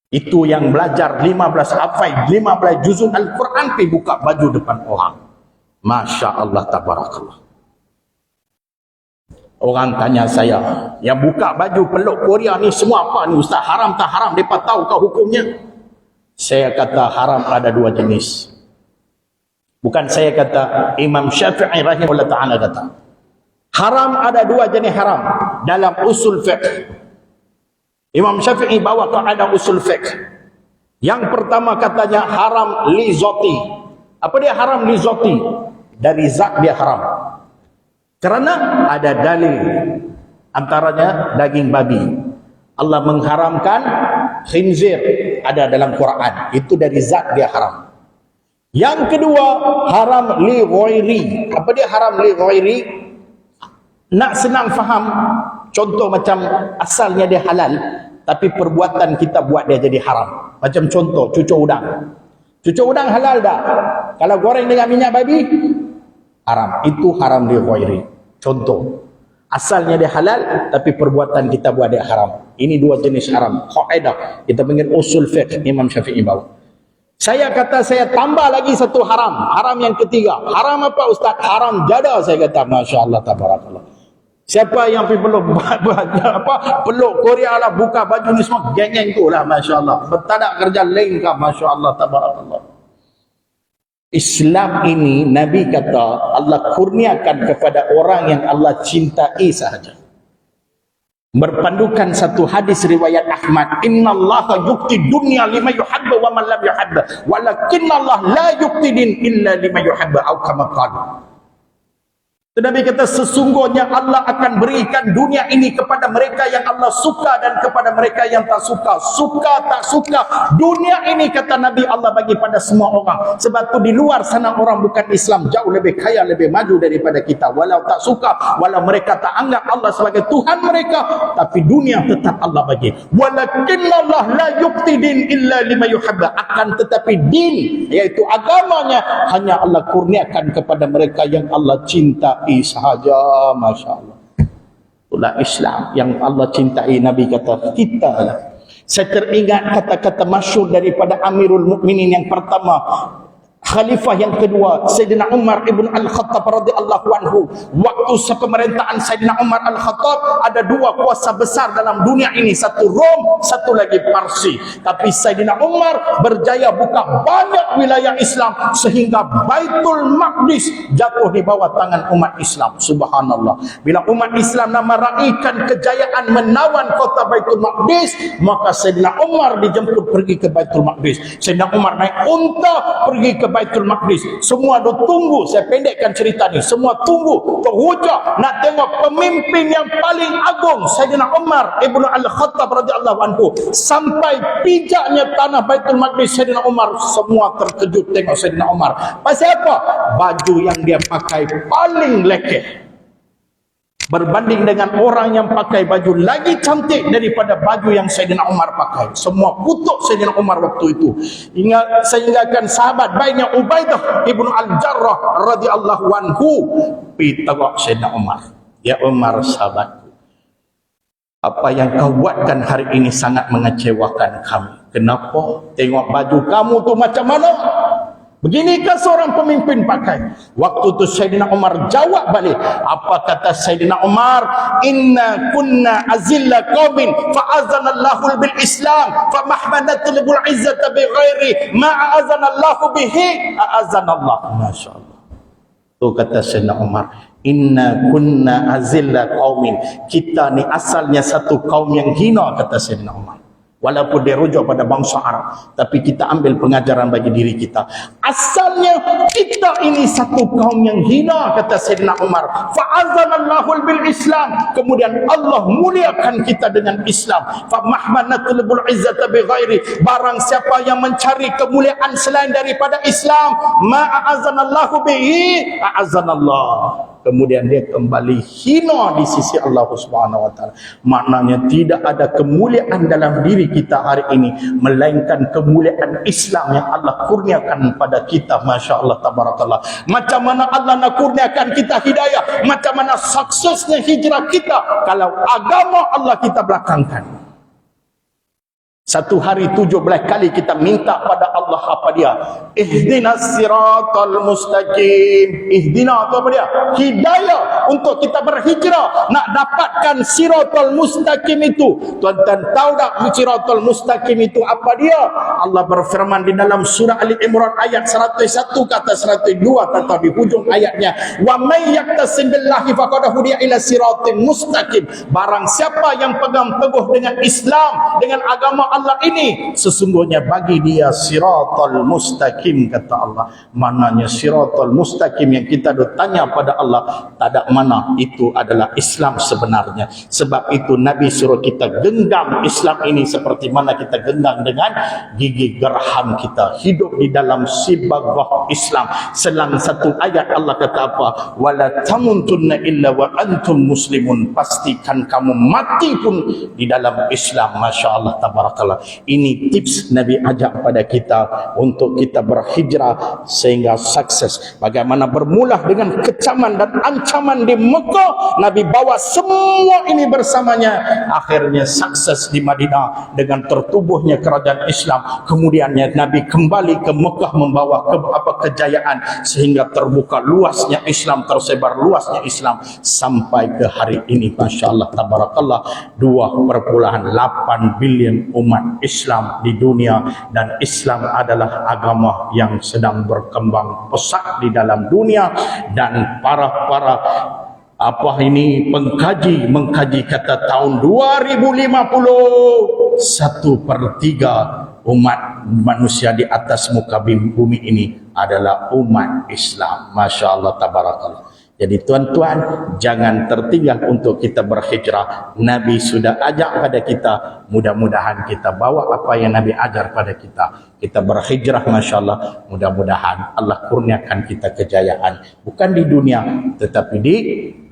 Itu yang belajar 15 hafal 15 juzul Al-Quran, pergi buka baju depan orang. Masya Allah, tabarakallah. Orang tanya saya, yang buka baju peluk Korea ni semua apa ni Ustaz? Haram tak haram? Mereka tahu kah hukumnya? Saya kata haram ada dua jenis. Bukan saya kata, Imam Syafi'i rahimahullah ta'ala kata. Haram ada dua jenis haram dalam usul fiqh. Imam Syafi'i bawa kaedah usul fiqh. Yang pertama katanya haram li zati. Apa dia haram li zati? Dari zat dia haram. Kerana ada dalil, antaranya daging babi. Allah mengharamkan khinzir, ada dalam Quran. Itu dari zat dia haram. Yang kedua, haram li ghairi. Apa dia haram li ghairi? Nak senang faham, contoh macam asalnya dia halal, tapi perbuatan kita buat dia jadi haram. Macam contoh, cucur udang. Cucur udang halal dah. Kalau goreng dengan minyak babi, haram. Itu haram li ghairi. Contoh, asalnya dia halal, tapi perbuatan kita buat dia haram. Ini dua jenis haram. Qaedah, kita panggil usul fiqh, Imam Syafi'i bawa. Saya kata saya tambah lagi satu haram. Haram yang ketiga. Haram apa Ustaz? Haram jada. Saya kata, Masya Allah, tabarakallah. Siapa yang pergi peluk Korea lah, buka baju ni semua geng-geng tu lah, Masya Allah. Tak ada kerja lain kah, Masya Allah, tabarakallah. Islam ini Nabi kata Allah kurniakan kepada orang yang Allah cintai sahaja. Berpandukan satu hadis riwayat Ahmad, innallaha yukti dunya lima yuhabba wa man lam yuhabba walakinnallaha la yukti din illa lima yuhabba atau kama qala. Nabi kata sesungguhnya Allah akan berikan dunia ini kepada mereka yang Allah suka dan kepada mereka yang tak suka. Suka tak suka, dunia ini kata Nabi Allah bagi pada semua orang. Sebab tu di luar sana orang bukan Islam jauh lebih kaya, lebih maju daripada kita. Walau tak suka, walau mereka tak anggap Allah sebagai Tuhan mereka, tapi dunia tetap Allah bagi. Walakinnallah la yukti din illa lima yuhabba. Akan tetapi din, yaitu agamanya, hanya Allah kurniakan kepada mereka yang Allah cintai sahaja. Masya Allah. Itulah Islam yang Allah cintai. Nabi kata kita lah. Saya teringat kata-kata masyhur daripada Amirul Mukminin yang pertama, Khalifah yang kedua, Sayyidina Umar ibn Al-Khattab radhiyallahu anhu. Waktu pemerintahan Sayyidina Umar Al-Khattab, ada dua kuasa besar dalam dunia ini, satu Rom, satu lagi Parsi. Tapi Sayyidina Umar berjaya buka banyak wilayah Islam sehingga Baitul Maqdis jatuh di bawah tangan umat Islam. Subhanallah. Bila umat Islam nak meraihkan kejayaan menawan kota Baitul Maqdis, maka Sayyidina Umar dijemput pergi ke Baitul Maqdis. Sayyidina Umar naik unta pergi ke Baitul Maqdis. Semua dah tunggu, saya pendekkan cerita ni. Semua tunggu, terhujah nak tengok pemimpin yang paling agung, Sayyidina Umar Ibn Al-Khattab radhiyallahu anhu. Sampai pijaknya tanah Baitul Maqdis, Sayyidina Umar semua terkejut tengok Sayyidina Umar. Pasal apa? Baju yang dia pakai paling lekeh. Berbanding dengan orang yang pakai baju lagi cantik daripada baju yang Sayyidina Umar pakai. Semua kutuk Sayyidina Umar waktu itu. Sehinggakan sahabat baiknya Ubaidah ibnu Al-Jarrah radhiyallahu anhu pergi tengok Sayyidina Umar. Ya Umar sahabatku, apa yang kau buatkan hari ini sangat mengecewakan kami. Kenapa? Tengok baju kamu tu macam mana? Beginikah seorang pemimpin pakai? Waktu tu Sayyidina Umar jawab balik. Apa kata Sayyidina Umar? Inna kunna azilla qaumin fa'azanallahu bil Islam fa mahmadatul izzata bi ghairi ma a'azanallahu bihi a'azanallah. Masyaallah. Tu kata Sayyidina Umar, inna kunna azilla qaumin. Kita ni asalnya satu kaum yang hina, kata Sayyidina Umar. Walaupun dia rujuk pada bangsa Arab, tapi kita ambil pengajaran bagi diri kita. Asalnya kita ini satu kaum yang hina, kata Sayyidina Umar. Fa'azanallahu bil Islam. Kemudian Allah muliakan kita dengan Islam. Fa mahmanatul izzata bi ghairi. Barang siapa yang mencari kemuliaan selain daripada Islam, ma'azanallahu bihi a'azanallah. Kemudian dia kembali hina di sisi Allah Subhanahu wa taala. Maknanya tidak ada kemuliaan dalam diri kita hari ini melainkan kemuliaan Islam yang Allah kurniakan pada kita. Masya Allah tabarakallah. Macam mana Allah nak kurniakan kita hidayah, macam mana suksesnya hijrah kita kalau agama Allah kita belakangkan. Satu hari 17 kali kita minta pada Allah apa dia? Ihdinas siratal mustaqim. Ihdina itu apa dia? Hidayah untuk kita berhijrah. Nak dapatkan siratal mustaqim itu. Tuan-tuan tahu tak siratal mustaqim itu apa dia? Allah berfirman di dalam surah Ali Imran ayat 101 kata 102 kata di hujung ayatnya. Wa may yaktasim billahi faqad hudiya ila siratal mustaqim. Barang siapa yang pegang teguh dengan Islam, dengan agama Allah ini, sesungguhnya bagi dia siratal mustaqim, kata Allah. Mananya siratal mustaqim yang kita tanya pada Allah, tak ada mana itu adalah Islam sebenarnya. Sebab itu Nabi suruh kita genggam Islam ini seperti mana kita genggam dengan gigi geraham kita. Hidup di dalam sibagah Islam. Selang satu ayat Allah kata apa? Wala tamuntunna illa wa antum muslimun. Pastikan kamu mati pun di dalam Islam. Masya Allah, tabarakallah. Ini tips Nabi ajak pada kita untuk kita berhijrah sehingga sukses. Bagaimana bermula dengan kecaman dan ancaman di Mekah, Nabi bawa semua ini bersamanya. Akhirnya sukses di Madinah dengan tertubuhnya kerajaan Islam. Kemudiannya Nabi kembali ke Mekah membawa kejayaan sehingga terbuka luasnya Islam, tersebar luasnya Islam sampai ke hari ini. Masya Allah, tabarakallah. 2,8 bilion umat Islam di dunia, dan Islam adalah agama yang sedang berkembang pesat di dalam dunia. Dan para mengkaji kata tahun 2050 1/3 umat manusia di atas muka bumi ini adalah umat Islam. Masya Allah, tabarakallah. Jadi tuan-tuan, jangan tertinggal untuk kita berhijrah. Nabi sudah ajak pada kita, mudah-mudahan kita bawa apa yang Nabi ajar pada kita. Kita berhijrah, Masya Allah. Mudah-mudahan Allah kurniakan kita kejayaan. Bukan di dunia, tetapi di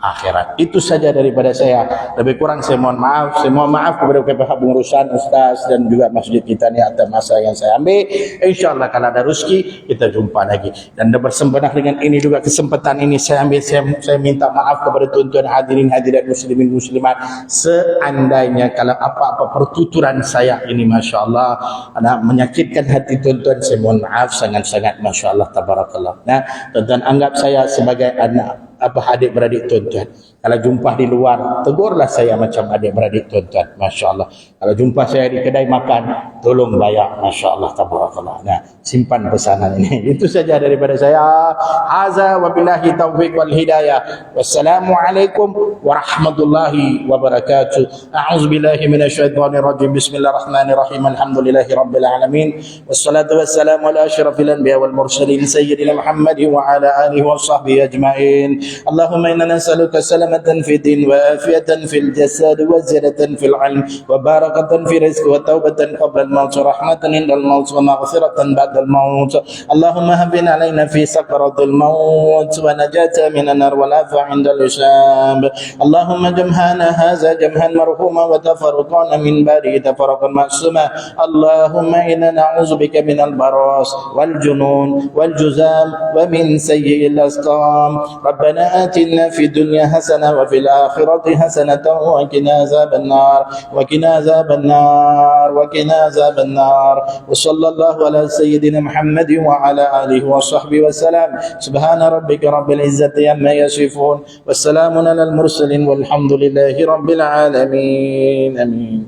akhirat. Itu saja daripada saya. Lebih kurang saya mohon maaf. Saya mohon maaf kepada pihak pengurusan, Ustaz, dan juga masjid kita ni atas masa yang saya ambil. InsyaAllah kalau ada rezeki, kita jumpa lagi. Dan bersembenah dengan ini juga, kesempatan ini saya ambil, saya minta maaf kepada tuan-tuan hadirin hadirat muslimin muslimat. Seandainya kalau apa-apa pertuturan saya ini, Masya Allah, ada menyakitkan hati tuan-tuan, saya mohon maaf sangat-sangat. Masya Allah, tabarakallah. Nah, tuan-tuan anggap saya sebagai anak adik-beradik tuan-tuan. Kalau jumpa di luar, tegurlah saya macam adik-beradik tuan-tuan. Masya Allah. Kalau jumpa saya di kedai makan, tolong bayar. Masya Allah, tabarakallah. Nah, simpan pesanan ini. Itu saja daripada saya. Haza wabillahi taufiq wal hidayah. Wassalamualaikum warahmatullahi wabarakatuh. A'udzubillahi minasyaitonir rajim. Bismillahirrahmanirrahim. Alhamdulillahi rabbil alamin. Wassalatu wassalamu ala asyrafil anbiya wal mursalin sayyidina Muhammad wa ala alihi wa sahbihi ajma'in. Allahumma inna nas'aluka salamatan fi din wa afiyatan fil jasad wa ziyadatan fil ilm wa barakatan fi rizq wa taubatan qabla al-maut wa rahmatan indal maut wa maghfiratan ba'da al-maut. Allahumma habin alaina fi sakaratil maut wa najata minan nar wa lafa indal hisab. Allahumma jamhana hadha jamhan marhuma wa tafarraqana min bari tafarraqan ma'suma. Allahumma inna na'udzubika minal baras wal junun wal juzam wa min sayyi'il asqam. ربنا آتنا في الدنيا حسنة وفي الآخرة حسنة وقنا عذاب النار وقنا عذاب النار وقنا عذاب النار. وصلى الله على سيدنا محمد وعلى آله وصحبه وسلم. سبحان ربك رب العزة عما يصفون والسلام على المرسلين والحمد لله رب العالمين. آمين.